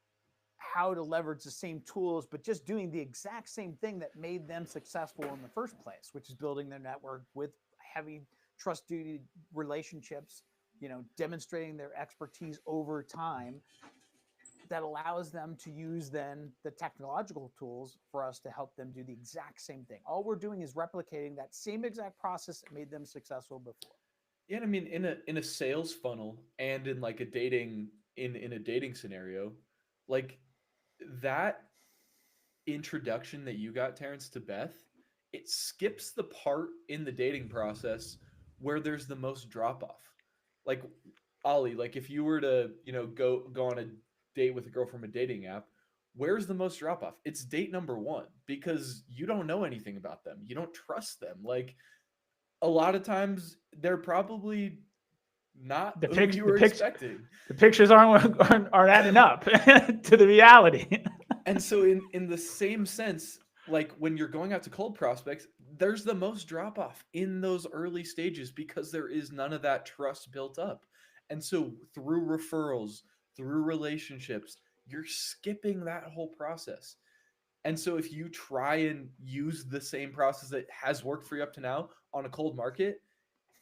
how to leverage the same tools, but just doing the exact same thing that made them successful in the first place, which is building their network with heavy trust duty relationships, demonstrating their expertise over time, that allows them to use then the technological tools for us to help them do the exact same thing. All we're doing is replicating that same exact process that made them successful before.
Yeah, I mean, in a sales funnel and in like a dating in a dating scenario, like that introduction that you got, Terrence, to Beth, it skips the part in the dating process where there's the most drop off. Like Ollie, like if you were to, go on a date with a girl from a dating app, where's the most drop off? It's date number 1 because you don't know anything about them. You don't trust them. Like a lot of times they're probably not who you were expecting.
The pictures aren't adding up to the reality.
And so in the same sense, like when you're going out to cold prospects, there's the most drop off in those early stages because there is none of that trust built up. And so through referrals, through relationships, you're skipping that whole process. And so if you try and use the same process that has worked for you up to now on a cold market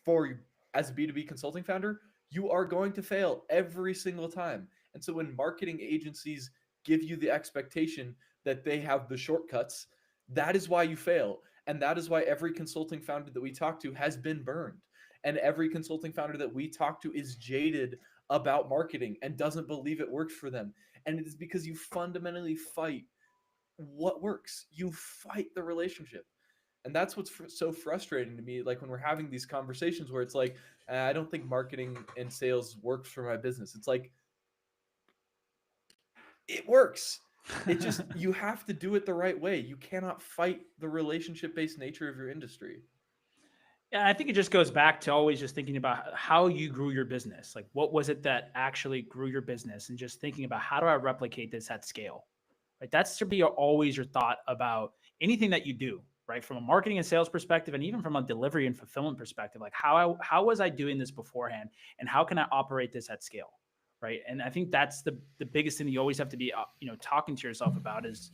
for as a B2B consulting founder, you are going to fail every single time. And so when marketing agencies give you the expectation that they have the shortcuts, that is why you fail. And that is why every consulting founder that we talk to has been burned. And every consulting founder that we talk to is jaded about marketing and doesn't believe it works for them. And it is because you fundamentally fight what works. You fight the relationship. And that's what's so frustrating to me. Like when we're having these conversations where it's like, I don't think marketing and sales works for my business. It's like, it works. It just, you have to do it the right way. You cannot fight the relationship-based nature of your industry.
Yeah, I think it just goes back to always just thinking about how you grew your business. Like, what was it that actually grew your business? And just thinking about how do I replicate this at scale? Right. That should be always your thought about anything that you do, right? From a marketing and sales perspective, and even from a delivery and fulfillment perspective, like how was I doing this beforehand, and how can I operate this at scale? Right. And I think that's the biggest thing that you always have to be, talking to yourself about is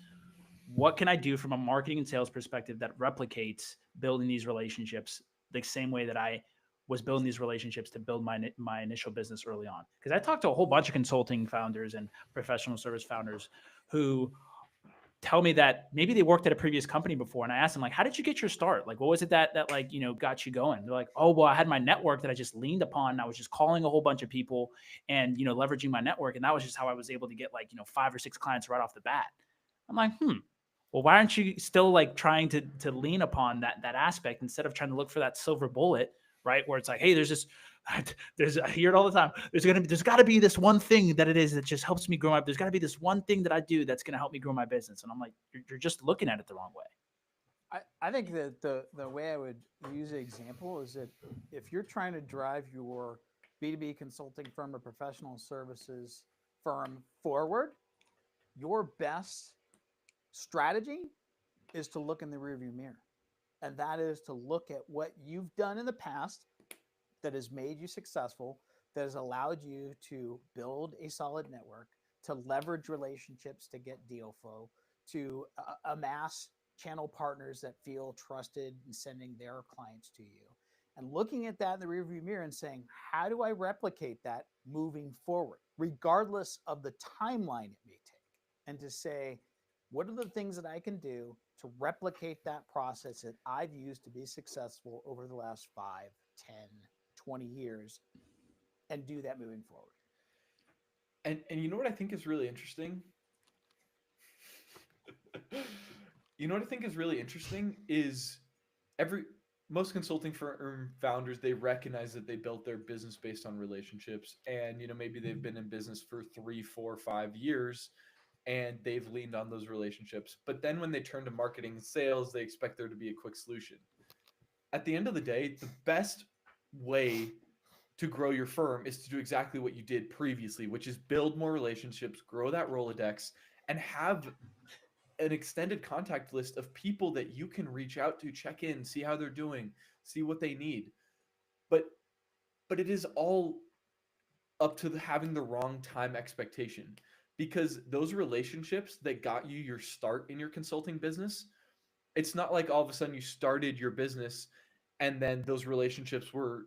what can I do from a marketing and sales perspective that replicates building these relationships the same way that I was building these relationships to build my initial business early on. Because I talked to a whole bunch of consulting founders and professional service founders who tell me that maybe they worked at a previous company before, and I asked them, like, how did you get your start? Like, what was it that like, got you going? They're like, oh, well, I had my network that I just leaned upon, and I was just calling a whole bunch of people and leveraging my network, and that was just how I was able to get, like, 5 or 6 clients right off the bat. I'm like, well, why aren't you still, like, trying to lean upon that aspect instead of trying to look for that silver bullet, right? Where it's like, hey, I hear it all the time. There's got to be this one thing that it is that just helps me grow up. There's got to be this one thing that I do that's going to help me grow my business. And I'm like, you're just looking at it the wrong way.
I think that the way I would use an example is that if you're trying to drive your B2B consulting firm or professional services firm forward, your best strategy is to look in the rearview mirror. And that is to look at what you've done in the past that has made you successful, that has allowed you to build a solid network, to leverage relationships to get deal flow, to amass channel partners that feel trusted in sending their clients to you. And looking at that in the rearview mirror and saying, how do I replicate that moving forward, regardless of the timeline it may take? And to say, what are the things that I can do to replicate that process that I've used to be successful over the last 5, 10, 20 years, and do that moving forward?
And you know what I think is really interesting? You know what I think is really interesting is most consulting firm founders, they recognize that they built their business based on relationships, and maybe they've been in business for 3, 4, 5 years, and they've leaned on those relationships. But then when they turn to marketing and sales, they expect there to be a quick solution. At the end of the day, the best way to grow your firm is to do exactly what you did previously, which is build more relationships, grow that Rolodex, and have an extended contact list of people that you can reach out to, check in, see how they're doing, see what they need. But it is all up to having the wrong time expectation, because those relationships that got you your start in your consulting business, it's not like all of a sudden you started your business and then those relationships were,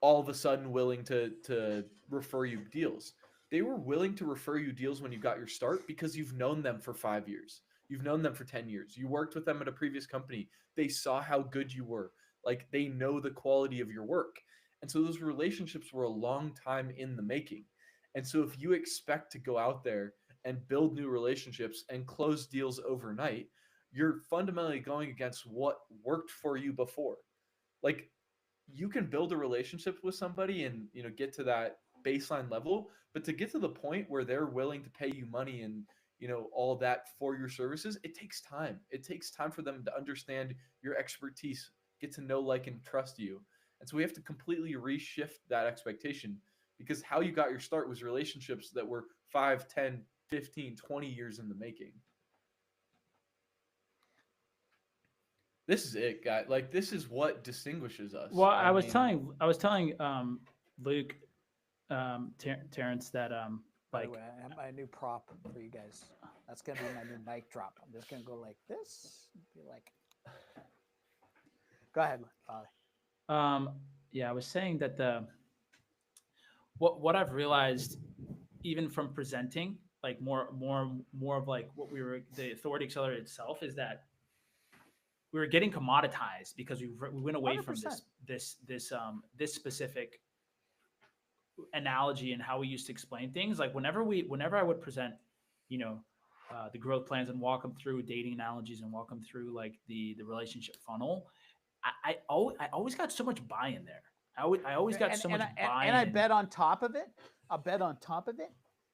all of a sudden willing to refer you deals. They were willing to refer you deals when you got your start because you've known them for 5 years. You've known them for 10 years. You worked with them at a previous company. They saw how good you were. Like, they know the quality of your work. And so those relationships were a long time in the making. And so if you expect to go out there and build new relationships and close deals overnight, you're fundamentally going against what worked for you before. Like, you can build a relationship with somebody and get to that baseline level, but to get to the point where they're willing to pay you money and all that for your services, it takes time. It takes time for them to understand your expertise, get to know, like, and trust you. And so we have to completely reshift that expectation, because how you got your start was relationships that were 5, 10, 15, 20 years in the making. This is it, guy. Like, this is what distinguishes us.
Well, I was telling Luke, Terrence, that
By the way, I have my new prop for you guys. That's gonna be my new mic drop. I'm just gonna go like this, be like. Go ahead.
Yeah, I was saying that what I've realized, even from presenting, like more of like what the Authority Accelerator itself, is that we were getting commoditized because we went away 100%. From this specific analogy and how we used to explain things. Like whenever I would present, the growth plans and walk them through dating analogies and walk them through like the relationship funnel, I always got so much buy-in there. I always got so much buy-in.
And I bet on top of it,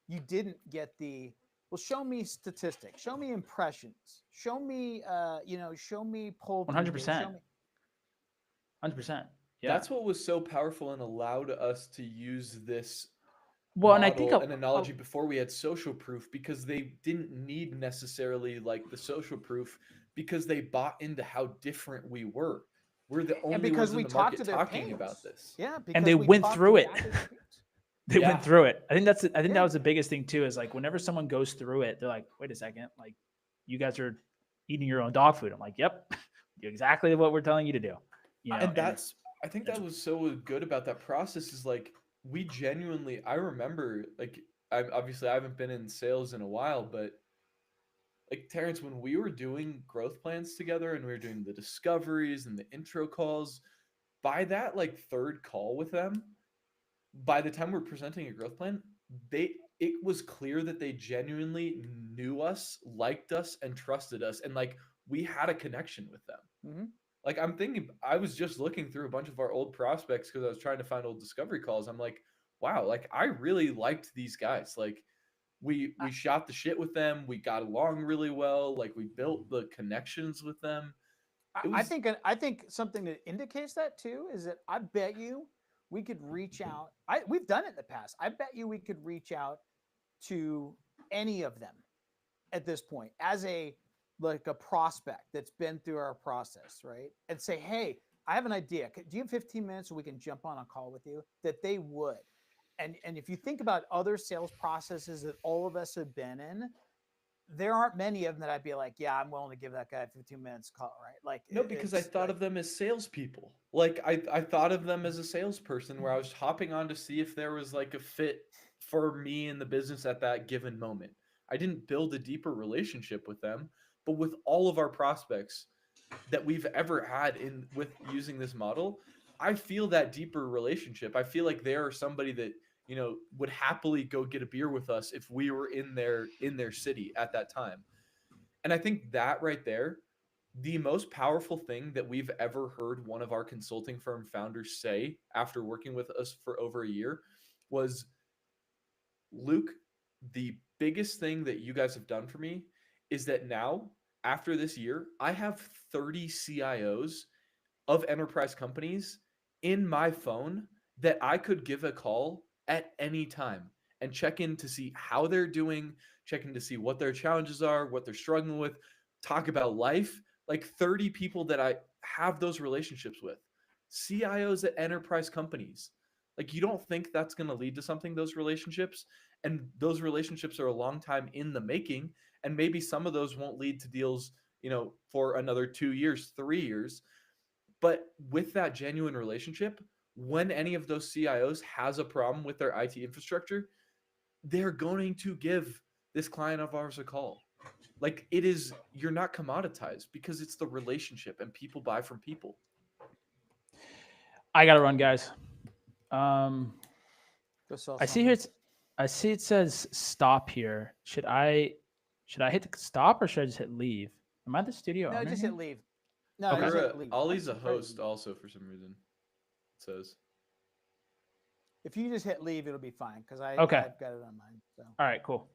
you didn't get the, well, show me statistics, show me impressions, show me, show me poll.
100%. 100%. Yeah.
That's what was so powerful and allowed us to use this
Well, and I think
model and analogy before we had social proof, because they didn't need necessarily like the social proof, because they bought into how different we were. We're the
And
only
because
ones in
we
the
talked
market
to their
talking
pains.
about this.
Yeah, because
and they
we
went
talked
through it.
exactly their pains.
They
Yeah.
went through it. I think that
Yeah.
was the biggest thing too, is like whenever someone goes through it, they're like, wait a second, like you guys are eating your own dog food. I'm like, yep, do exactly what we're telling you to do. You know,
And that's, I think that
it's-
was so good about that process, is like we genuinely, I remember, like, I obviously I haven't been in sales in a while, but like Terrence, when we were doing growth plans together and we were doing the discoveries and the intro calls, by that like third call with them, by the time we're presenting a growth plan, it was clear that they genuinely knew us, liked us, and trusted us, and like we had a connection with them.
Mhm.
Like I'm thinking, I was just looking through a bunch of our old prospects because I was trying to find old discovery calls. I'm like, wow, like I really liked these guys. Like we shot the shit with them. We got along really well. Like we built the connections with them. It
I
was
think something that indicates that too is that I bet you we could reach out. We've done it in the past. I bet you we could reach out to any of them at this point as a like a prospect that's been through our process, right? And say, hey, I have an idea. Do you have 15 minutes so we can jump on a call with you? That they would. And if you think about other sales processes that all of us have been in, there aren't many of them that I'd be like, yeah, I'm willing to give that guy 15 minutes call, right? Like
no, because I thought
like,
of them as salespeople. Like I thought of them as a salesperson where I was hopping on to see if there was like a fit for me in the business at that given moment. I didn't build a deeper relationship with them, but with all of our prospects that we've ever had in with using this model, I feel that deeper relationship. I feel like they are somebody that, you know, would happily go get a beer with us if we were in their city at that time. And I think that right there, the most powerful thing that we've ever heard one of our consulting firm founders say after working with us for over a year was, Luke, the biggest thing that you guys have done for me is that now, after this year, I have 30 CIOs of enterprise companies in my phone that I could give a call at any time and check in to see how they're doing, check in to see what their challenges are, what they're struggling with, talk about life. Like 30 people that I have those relationships with, CIOs at enterprise companies. Like you don't think that's going to lead to something, those relationships, and those relationships are a long time in the making, and maybe some of those won't lead to deals, you know, for another 2 years, 3 years. But with that genuine relationship, when any of those CIOs has a problem with their IT infrastructure, they're going to give this client of ours a call. Like it is, you're not commoditized because it's the relationship and people buy from people.
I gotta run, guys.
go sell
I see here
something.
I see it says stop here. Should I hit the stop or should I just hit leave? Am I the studio
No,
owner
just
here?
hit leave. No,
Okay.
just hit leave.
Ollie's a
That's right.
host also for some reason. It says.
If you just hit leave, it'll be fine because
Okay.
I've got it on mine. So
All right, cool.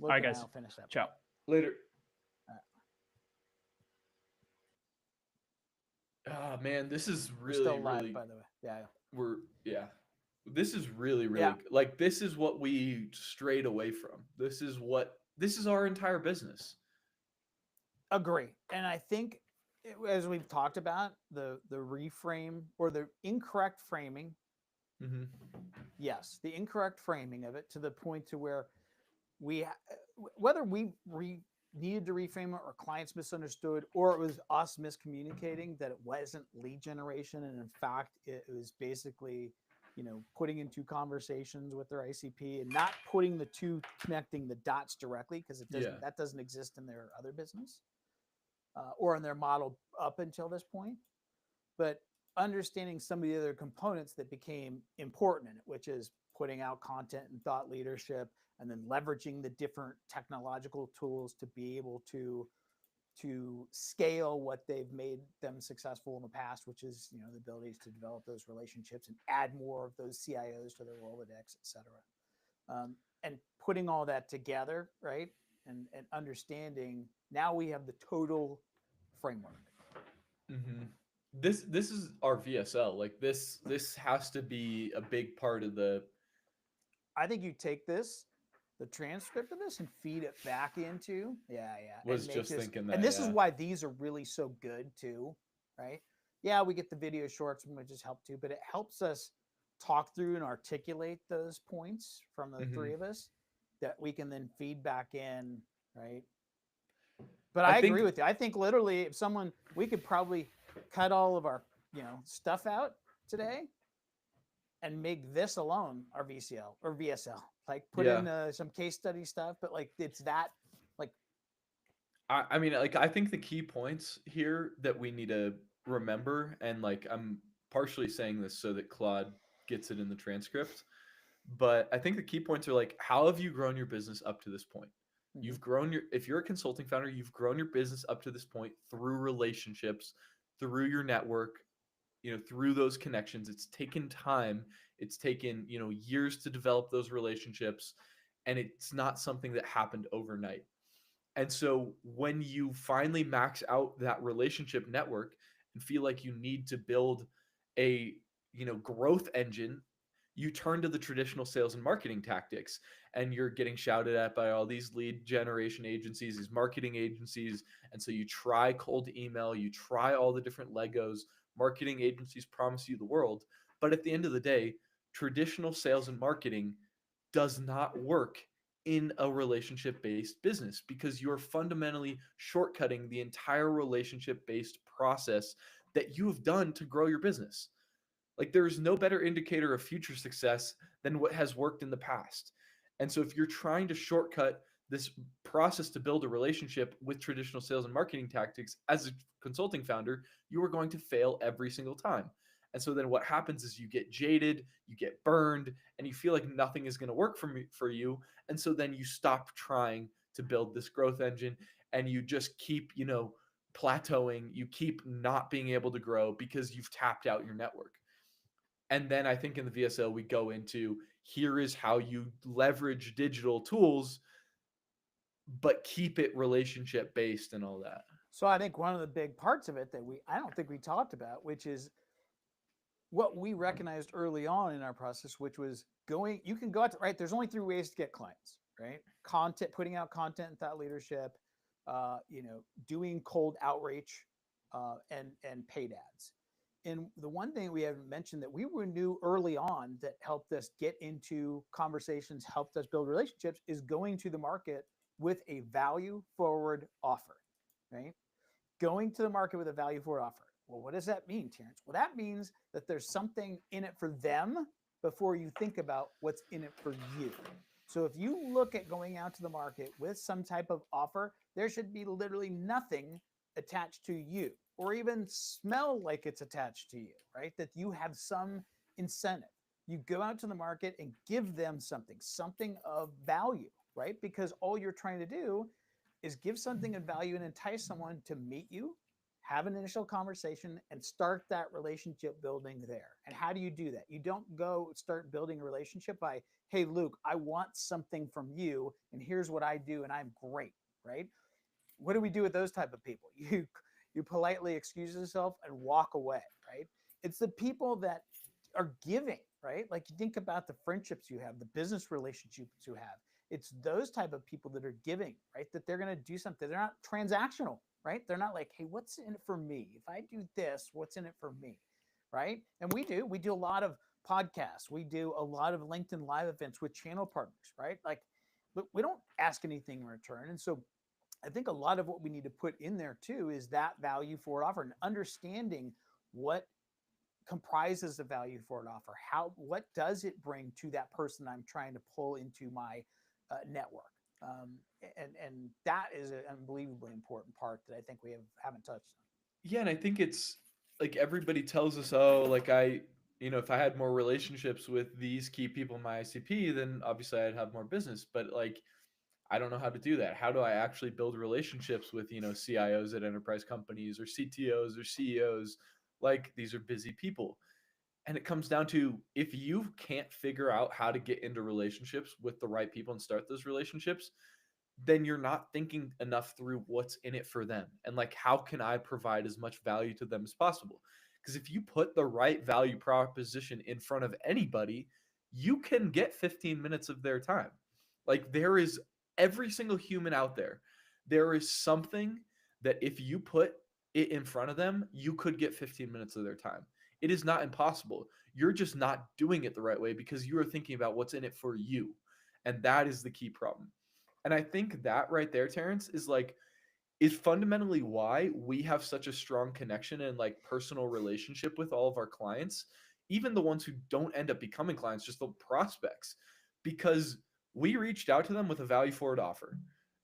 Luke
right,
and
guys.
I'll finish up.
Ciao.
Later.
Alright.
Ah, man, this is
We're
really,
still live,
really,
by the way. Yeah.
yeah. This is really, really,
Yeah.
like, this is what we strayed away from. This is our entire business.
Agree. And I think, as we've talked about, the reframe or the incorrect framing.
Mm-hmm.
Yes, the incorrect framing of it to the point to where whether we needed to reframe it or clients misunderstood or it was us miscommunicating that it wasn't lead generation and in fact it was basically, you know, putting into conversations with their ICP and not putting the two, connecting the dots directly because it doesn't, that doesn't exist in their other business or in their model up until this point. But understanding some of the other components that became important in it, which is putting out content and thought leadership, and then leveraging the different technological tools to be able to scale what they've made them successful in the past, which is, you know, the abilities to develop those relationships and add more of those CIOs to their Rolodex, et cetera. And putting all that together, right, and understanding now we have the total framework.
Mm-hmm. this is our VSL. Like this has to be a big part of the.
I think you take this, the transcript of this, and feed it back into
Was
and make
just
this.
thinking
And
that,
this is
yeah.
why these are really so good too, right? Yeah, we get the video shorts, which just help too, but it helps us talk through and articulate those points from the
Mhm.
three of us that we can then feed back in, right? But
I
I agree
think
with you. I think literally, if someone, we could probably cut all of our, stuff out today and make this alone our VCL or VSL. Like put
yeah.
in some case study stuff, but like it's that, like,
I mean, like, I think the key points here that we need to remember, and like, I'm partially saying this so that Claude gets it in the transcript, but I think the key points are like, how have you grown your business up to this point?
mhm,
You've grown if you're a consulting founder, you've grown your business up to this point through relationships, through your network, through those connections. It's taken time. It's taken, years to develop those relationships, and it's not something that happened overnight. And so when you finally max out that relationship network and feel like you need to build a, growth engine, you turn to the traditional sales and marketing tactics, and you're getting shouted at by all these lead generation agencies, these marketing agencies. And so you try cold email, you try all the different Legos. Marketing agencies promise you the world. But at the end of the day, traditional sales and marketing does not work in a relationship based business because you're fundamentally shortcutting the entire relationship based process that you have done to grow your business. Like, there's no better indicator of future success than what has worked in the past. And so if you're trying to shortcut this process to build a relationship with traditional sales and marketing tactics as a consulting founder, you are going to fail every single time. And so then what happens is you get jaded, you get burned, and you feel like nothing is going to work for you. And so then you stop trying to build this growth engine, and you just keep, plateauing, you keep not being able to grow because you've tapped out your network. And then I think in the VSL, we go into, here is how you leverage digital tools, but keep it relationship based and all that.
so I think one of the big parts of it that I don't think we talked about, which is what we recognized early on in our process, which was you can go out to, right? There's only three ways to get clients, right? Content, putting out content and thought leadership, doing cold outreach, and paid ads. And the one thing we haven't mentioned that we were new early on that helped us get into conversations, helped us build relationships, is going to the market with a value forward offer, right? Going to the market with a value forward offer. Well, what does that mean, Terrence? Well, that means that there's something in it for them before you think about what's in it for you. So if you look at going out to the market with some type of offer, there should be literally nothing attached to you or even smell like it's attached to you, right? That you have some incentive. You go out to the market and give them something of value, right? Because all you're trying to do is give something of value and entice someone to meet you, have an initial conversation, and start that relationship building there. And how do you do that? You don't go start building a relationship by, hey, Luke, I want something from you, and here's what I do, and I'm great, right? What do we do with those type of people? You politely excuse yourself and walk away, right? It's the people that are giving, right? Like you think about the friendships you have, the business relationships you have. It's those type of people that are giving, right? That they're going to do something. They're not transactional, right? They're not like, hey, what's in it for me? If I do this, what's in it for me, right? And we do a lot of podcasts. We do a lot of LinkedIn live events with channel partners, right? Like, we don't ask anything in return. And so I think a lot of what we need to put in there too is that value forward offer and understanding what comprises the value forward offer. What does it bring to that person I'm trying to pull into my network? And that is an unbelievably important part that I think we haven't touched on.
Yeah. And I think it's like everybody tells us, oh, like if I had more relationships with these key people in my ICP, then obviously I'd have more business. But like, I don't know how to do that. How do I actually build relationships with, CIOs at enterprise companies or CTOs or CEOs? Like, these are busy people. And it comes down to, if you can't figure out how to get into relationships with the right people and start those relationships, then you're not thinking enough through what's in it for them. And like, how can I provide as much value to them as possible? Because if you put the right value proposition in front of anybody, you can get 15 minutes of their time. Like there is every single human out there, there is something that if you put it in front of them, you could get 15 minutes of their time. It is not impossible. You're just not doing it the right way because you are thinking about what's in it for you. And that is the key problem. And I think that right there, Terrence, is fundamentally why we have such a strong connection and like personal relationship with all of our clients, even the ones who don't end up becoming clients, just the prospects, because we reached out to them with a value forward offer.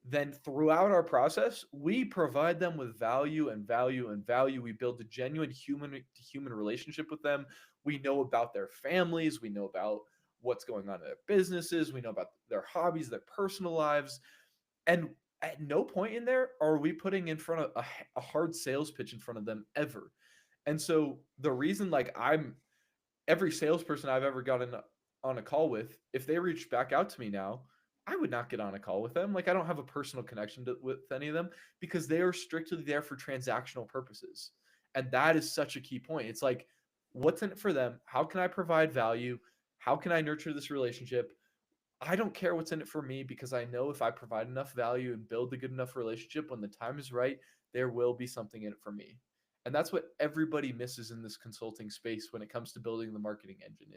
Then throughout our process, we provide them with value and value and value. We build a genuine human to human relationship with them. We know about their families. We know about what's going on in their businesses. We know about their hobbies, their personal lives. And at no point in there are we putting in front of a hard sales pitch in front of them ever. And so the reason, like, I'm every salesperson I've ever gotten on a call with, if they reached back out to me now, I would not get on a call with them. Like, I don't have a personal connection with any of them because they are strictly there for transactional purposes. And that is such a key point. It's like, what's in it for them? How can I provide value? How can I nurture this relationship? I don't care what's in it for me because I know if I provide enough value and build a good enough relationship, when the time is right, there will be something in it for me. And that's what everybody misses in this consulting space when it comes to building the marketing engine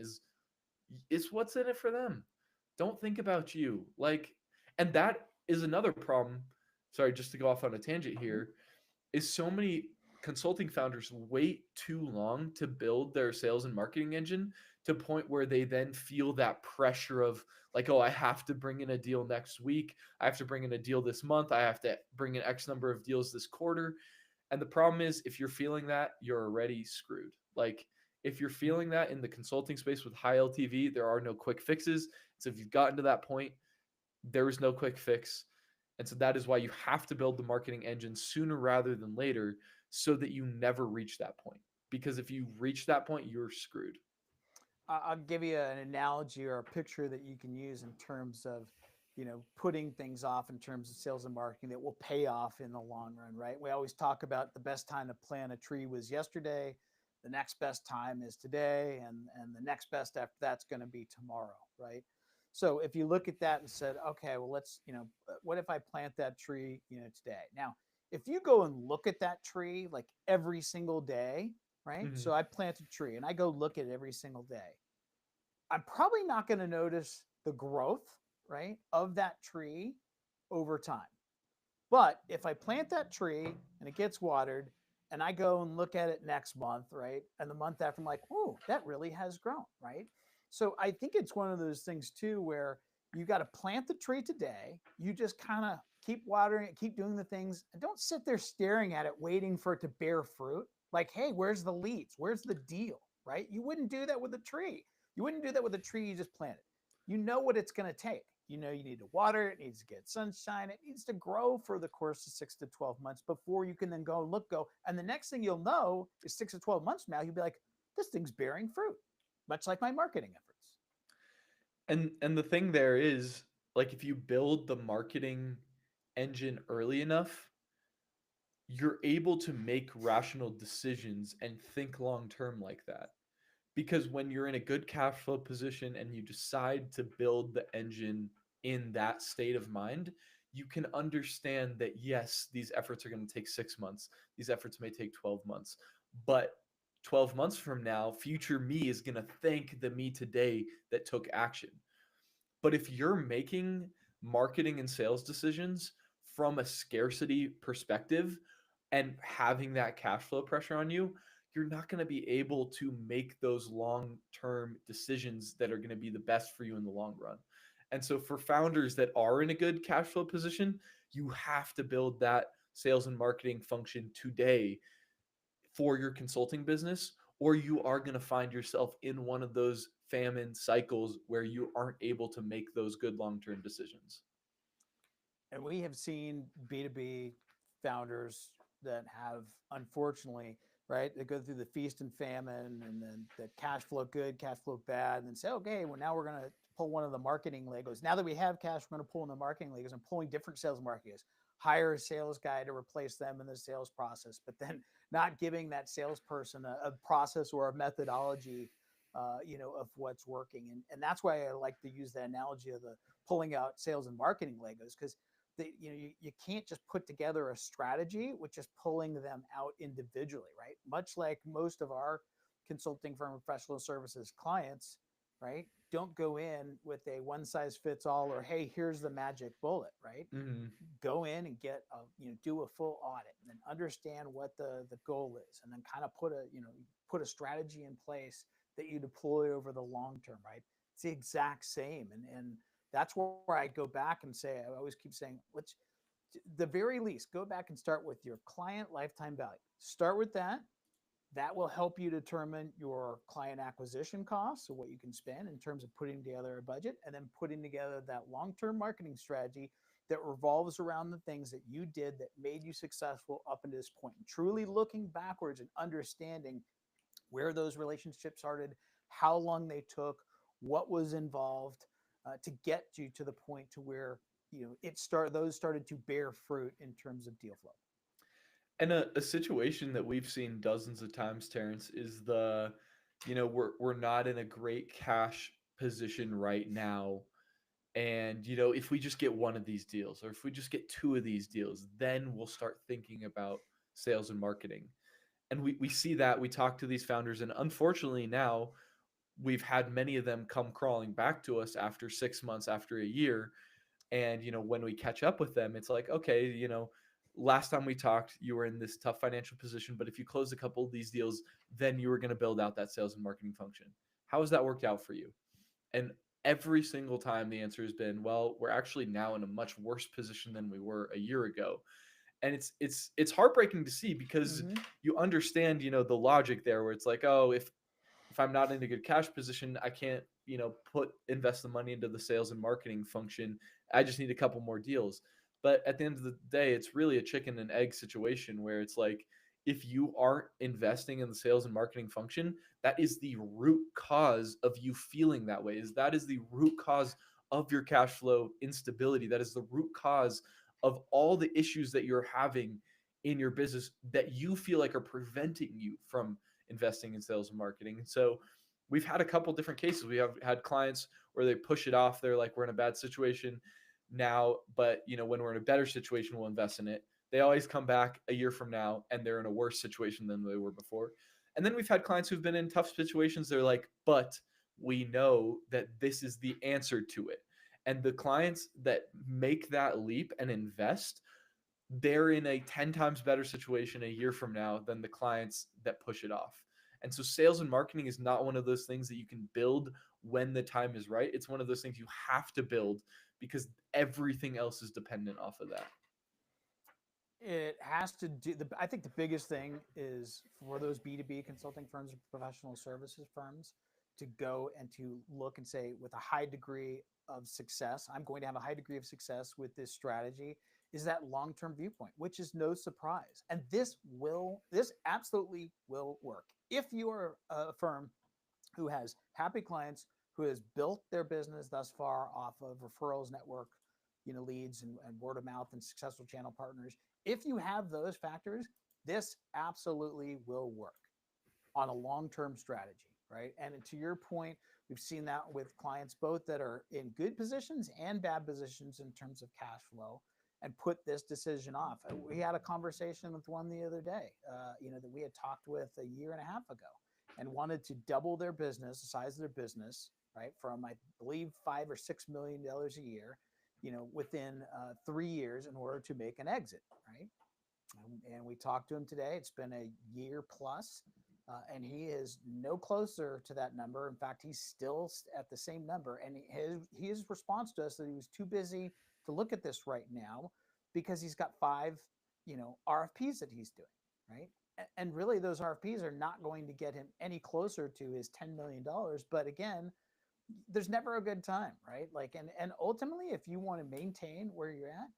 is what's in it for them. Don't think about you. Like, and that is another problem. Sorry, just to go off on a tangent here, is so many consulting founders wait too long to build their sales and marketing engine to a point where they then feel that pressure of like, oh, I have to bring in a deal next week. I have to bring in a deal this month. I have to bring in X number of deals this quarter. And the problem is, if you're feeling that, you're already screwed. Like, if you're feeling that in the consulting space with high LTV, there are no quick fixes. So if you've gotten to that point, there is no quick fix. And so that is why you have to build the marketing engine sooner rather than later so that you never reach that point. Because if you reach that point, you're screwed.
I'll give you an analogy or a picture that you can use in terms of, putting things off in terms of sales and marketing that will pay off in the long run, right? We always talk about the best time to plant a tree was yesterday. The next best time is today. And the next best after that's going to be tomorrow, right? So if you look at that and said, okay, well, let's, what if I plant that tree, today? Now, if you go and look at that tree like every single day, right?
Mhm.
So I plant a tree and I go look at it every single day. I'm probably not going to notice the growth, right, of that tree over time. But if I plant that tree and it gets watered and I go and look at it next month, right, and the month after, I'm like, whoa, that really has grown, right? So I think it's one of those things too where you got to plant the tree today. You just kind of keep watering it, keep doing the things, and don't sit there staring at it, waiting for it to bear fruit. Like, hey, where's the leads? Where's the deal, right? You wouldn't do that with a tree. You wouldn't do that with a tree you just planted. You know what it's going to take. You know, you need to water it, needs to get sunshine, it needs to grow for the course of 6 to 12 months before you can then go. And the next thing you'll know is 6 to 12 months from now, you'll be like, this thing's bearing fruit, much like my marketing efforts.
And the thing there is, like, if you build the marketing engine early enough, you're able to make rational decisions and think long term like that. Because when you're in a good cash flow position and you decide to build the engine in that state of mind, you can understand that yes, these efforts are going to take 6 months. These efforts may take 12 months. But 12 months from now, future me is going to thank the me today that took action. But if you're making marketing and sales decisions from a scarcity perspective and having that cash flow pressure on you, you're not going to be able to make those long-term decisions that are going to be the best for you in the long run. And so for founders that are in a good cash flow position, you have to build that sales and marketing function today for your consulting business, or you are going to find yourself in one of those famine cycles where you aren't able to make those good long-term decisions.
And we have seen B2B founders that have, unfortunately, right, they go through the feast and famine and then the cash flow good, cash flow bad, and then say, okay, well, now we're going to pull one of the marketing Legos. Now that we have cash, we're going to pull in the marketing Legos and pulling different sales marketers. hire a sales guy to replace them in the sales process, but then not giving that salesperson a process or a methodology, of what's working. And that's why I like to use the analogy of the pulling out sales and marketing Legos, because you can't just put together a strategy with just pulling them out individually, right? Much like most of our consulting firm professional services clients, right, don't go in with a one size fits all, or hey, here's the magic bullet, right?
Mm-hmm.
Go in and get do a full audit, and then understand what the goal is, and then kind of put a strategy in place that you deploy over the long term, right? It's the exact same. And that's where I go back and say, I always keep saying, let's, the very least, go back and start with your client lifetime value. Start with that. That will help you determine your client acquisition costs, so what you can spend in terms of putting together a budget, and then putting together that long-term marketing strategy that revolves around the things that you did that made you successful up until this point. And truly looking backwards and understanding where those relationships started, how long they took, what was involved to get you to the point to where those started to bear fruit in terms of deal flow.
And a situation that we've seen dozens of times, Terrence, is we're not in a great cash position right now. And, if we just get one of these deals, or if we just get two of these deals, then we'll start thinking about sales and marketing. And we see that, we talk to these founders, and unfortunately now we've had many of them come crawling back to us after 6 months, after a year. And, when we catch up with them, it's like, okay, last time we talked, you were in this tough financial position, but if you close a couple of these deals, then you were going to build out that sales and marketing function. How has that worked out for you? And every single time the answer has been, well, we're actually now in a much worse position than we were a year ago. And it's heartbreaking to see, because
Mm-hmm.
you understand, the logic there, where it's like, oh, if I'm not in a good cash position, I can't, invest the money into the sales and marketing function. I just need a couple more deals. But at the end of the day, it's really a chicken and egg situation, where it's like, if you aren't investing in the sales and marketing function, that is the root cause of you feeling that way. That is the root cause of your cash flow instability. That is the root cause of all the issues that you're having in your business that you feel like are preventing you from investing in sales and marketing. And so we've had a couple different cases. We have had clients where they push it off. They're like, we're in a bad situation now, but when we're in a better situation, we'll invest in it. They always come back a year from now and they're in a worse situation than they were before. And then we've had clients who've been in tough situations. They're like, but we know that this is the answer to it. And the clients that make that leap and invest, they're in a 10 times better situation a year from now than the clients that push it off. And so sales and marketing is not one of those things that you can build when the time is right. It's one of those things you have to build, because everything else is dependent off of that.
It has to do. I think the biggest thing is for those B2B consulting firms or professional services firms to go and to look and say, with a high degree of success, I'm going to have a high degree of success with this strategy, is that long-term viewpoint, which is no surprise. And this absolutely will work. If you are a firm who has happy clients, who has built their business thus far off of referrals, network, leads, and word of mouth, and successful channel partners, if you have those factors, this absolutely will work on a long-term strategy, right? And to your point, we've seen that with clients both that are in good positions and bad positions in terms of cash flow, and put this decision off. We had a conversation with one the other day, that we had talked with a year and a half ago, and wanted to double their business, the size of their business, right, from I believe $5 or $6 million a year, within 3 years, in order to make an exit, right? And we talked to him today. It's been a year plus, and he is no closer to that number. In fact, he's still at the same number. And his response to us that he was too busy to look at this right now, because he's got 5, RFPs that he's doing, right? And really, those RFPs are not going to get him any closer to his $10 million. But again, there's never a good time, right? Like, and ultimately, if you want to maintain where you're at,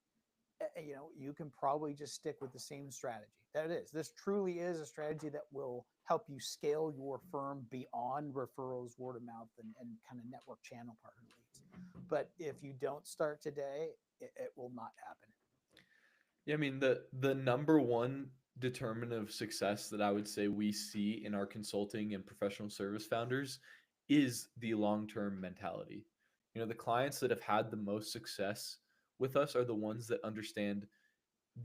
you can probably just stick with the same strategy. That is, this truly is a strategy that will help you scale your firm beyond referrals, word of mouth, and kind of network channel partner leads. But if you don't start today, it will not happen.
Yeah, I mean the number one determinant of success that I would say we see in our consulting and professional service founders is the long-term mentality. You know, the clients that have had the most success with us are the ones that understand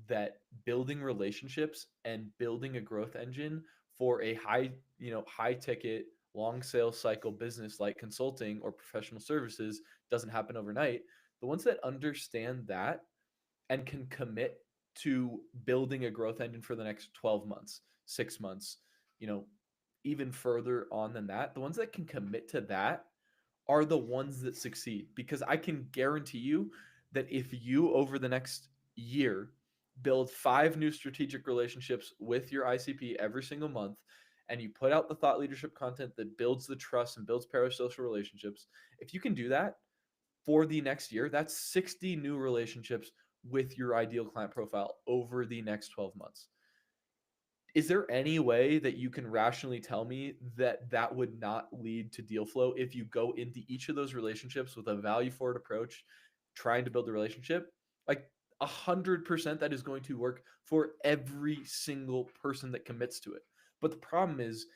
that building relationships and building a growth engine for a high ticket, long sales cycle business like consulting or professional services doesn't happen overnight. The ones that understand that and can commit to building a growth engine for the next 12 months, 6 months, you know, even further on than that, the ones that can commit to that are the ones that succeed. Because I can guarantee you that if you, over the next year, build 5 new strategic relationships with your ICP every single month, and you put out the thought leadership content that builds the trust and builds parasocial relationships, if you can do that for the next year, that's 60 new relationships with your ideal client profile over the next 12 months. Is there any way that you can rationally tell me that that would not lead to deal flow if you go into each of those relationships with a value forward approach, trying to build a relationship? Like 100% that is going to work for every single person that commits to it. But the problem is,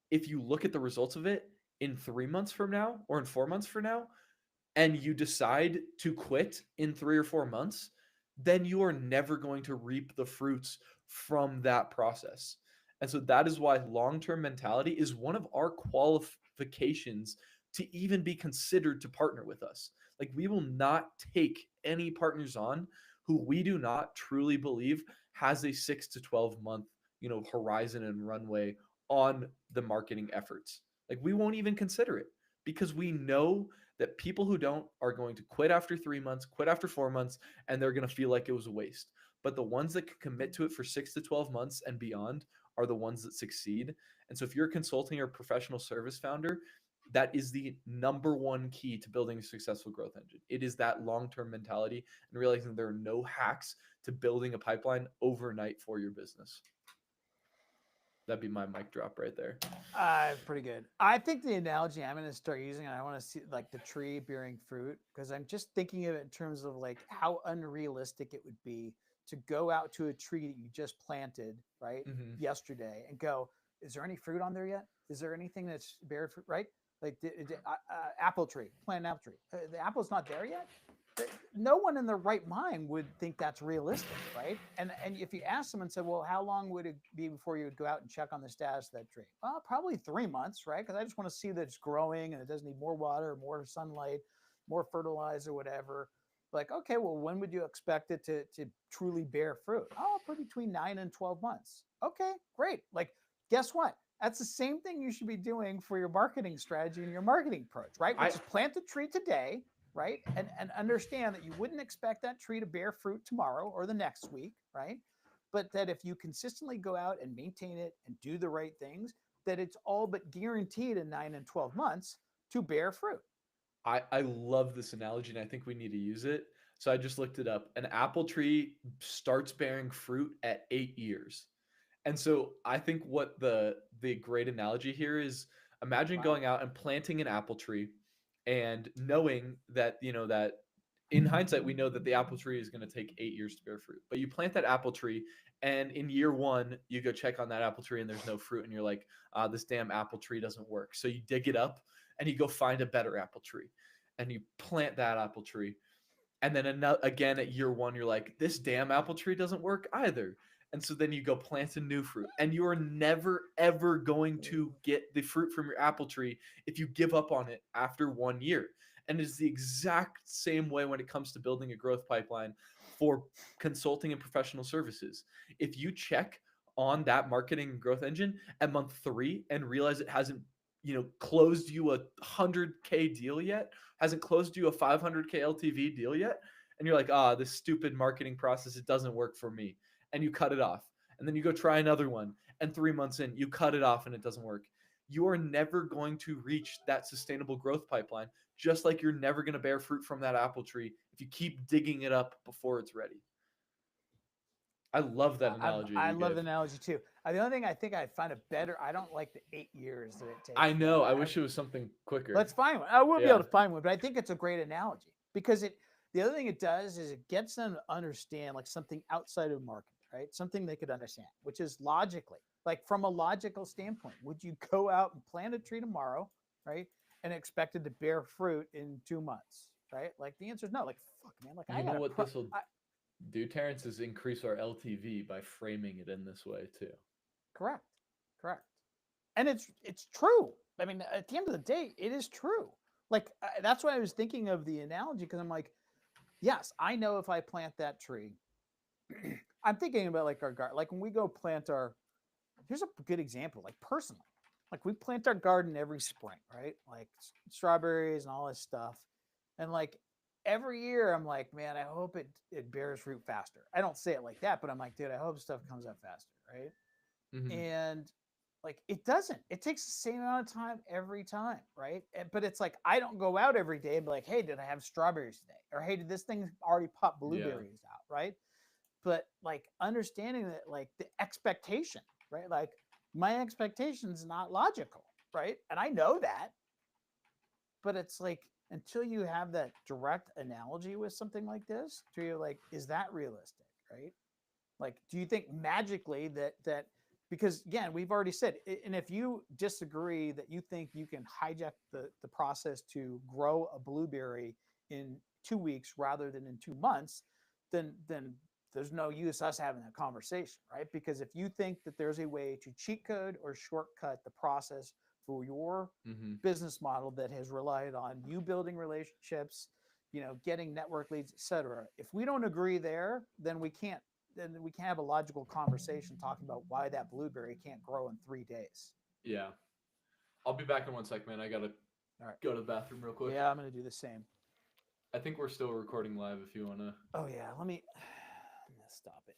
if you look at the results of it in 3 months from now or in 4 months from now, and you decide to quit in 3 or 4 months, then you are never going to reap the fruits from that process. And so that is why long term mentality is one of our qualifications to even be considered to partner with us. Like, we will not take any partners on who we do not truly believe has a 6 to 12 month, horizon and runway on the marketing efforts. Like, we won't even consider it, because we know that people who don't are going to quit after 3 months, quit after 4 months, and they're going to feel like it was a waste. But the ones that can commit to it for 6 to 12 months and beyond are the ones that succeed. And so if you're a consulting or professional service founder, that is the number one key to building a successful growth engine. It is that long-term mentality and realizing there are no hacks to building a pipeline overnight for your business. That'd be my mic drop right there.
Pretty good. I think the analogy I'm going to start using, and I want to see like the tree bearing fruit, because I'm just thinking of it in terms of like how unrealistic it would be to go out to a tree that you just planted, right, yesterday, and go, is there any fruit on there yet? Is there anything that's bearing fruit, right? Like apple tree, plant an apple tree. The apple's not there yet. No one in their right mind would think that's realistic, right? And if you ask them and said, well, how long would it be before you would go out and check on the status of that tree? Well, probably 3 months, right? Because I just want to see that it's growing and it doesn't need more water, more sunlight, more fertilizer, whatever. Like, okay, well, when would you expect it to truly bear fruit? Oh, for between 9 and 12 months. Okay, great. Like, guess what? That's the same thing you should be doing for your marketing strategy and your marketing approach, right? Which is plant the tree today, right? And understand that you wouldn't expect that tree to bear fruit tomorrow or the next week, right? But that if you consistently go out and maintain it and do the right things, that it's all but guaranteed in 9 and 12 months to bear fruit.
I love this analogy, and I think we need to use it. So I just looked it up. An apple tree starts bearing fruit at 8 years. And so I think what the great analogy here is, imagine going out and planting an apple tree and knowing that, that in hindsight, we know that the apple tree is going to take 8 years to bear fruit. But you plant that apple tree, and in year 1, you go check on that apple tree and there's no fruit. And you're like, this damn apple tree doesn't work. So you dig it up and you go find a better apple tree and you plant that apple tree. And then again at year 1, you're like, this damn apple tree doesn't work either. And so then you go plant a new fruit, and you are never, ever going to get the fruit from your apple tree if you give up on it after 1 year. And it's the exact same way when it comes to building a growth pipeline for consulting and professional services. If you check on that marketing and growth engine at month 3 and realize it hasn't, closed you a 100K deal yet, hasn't closed you a 500K LTV deal yet, and you're like, this stupid marketing process, it doesn't work for me. And you cut it off. And then you go try another one. And 3 months in, you cut it off and it doesn't work. You are never going to reach that sustainable growth pipeline, just like you're never going to bear fruit from that apple tree if you keep digging it up before it's ready. I love that analogy.
I love the analogy too. The only thing I think I find it better, I don't like the 8 years that it takes.
I know. I wish it was something quicker.
Let's find one. I will be able to find one, but I think it's a great analogy because The other thing it does is it gets them to understand like something outside of market, right? Something they could understand, which is logically, like from a logical standpoint, would you go out and plant a tree tomorrow, right? And expect it to bear fruit in 2 months, right? Like the answer is no. Like, fuck, man. Like
You
I
know
got
what this will do, Terrence, is increase our LTV by framing it in this way too.
correct, correct. And it's true. I mean, at the end of the day, it is true. Like that's why I was thinking of the analogy because I'm like, yes, I know if I plant that tree, I'm thinking about like our garden. Like when we go plant our, here's a good example. Like personally, like we plant our garden every spring, right? Like strawberries and all this stuff, and like every year I'm like, man, I hope it bears fruit faster. I don't say it like that, but I'm like, dude, I hope stuff comes up faster, right?
Mhm.
And like it doesn't. It takes the same amount of time every time, right? But it's like I don't go out every day and be like, hey, did I have strawberries today? Or hey, did this thing already pop blueberries out, right? But like understanding that like the expectation, right? Like my expectation is not logical, right? And I know that, but it's like until you have that direct analogy with something like this, do you like, is that realistic, right? Like, do you think magically that because again, we've already said, and if you disagree that you think you can hijack the process to grow a blueberry in 2 weeks rather than in 2 months, then there's no use us having a conversation, right? Because if you think that there's a way to cheat code or shortcut the process for your
Mhm.
business model that has relied on you building relationships, getting network leads, etc. If we don't agree there, then we can't have a logical conversation talking about why that blueberry can't grow in 3 days.
Yeah. I'll be back in 1 sec, man. I gotta
All right.
go to the bathroom real quick.
Yeah, I'm going to do the same.
I think we're still recording live if you wanna.
Oh yeah, let me stop it.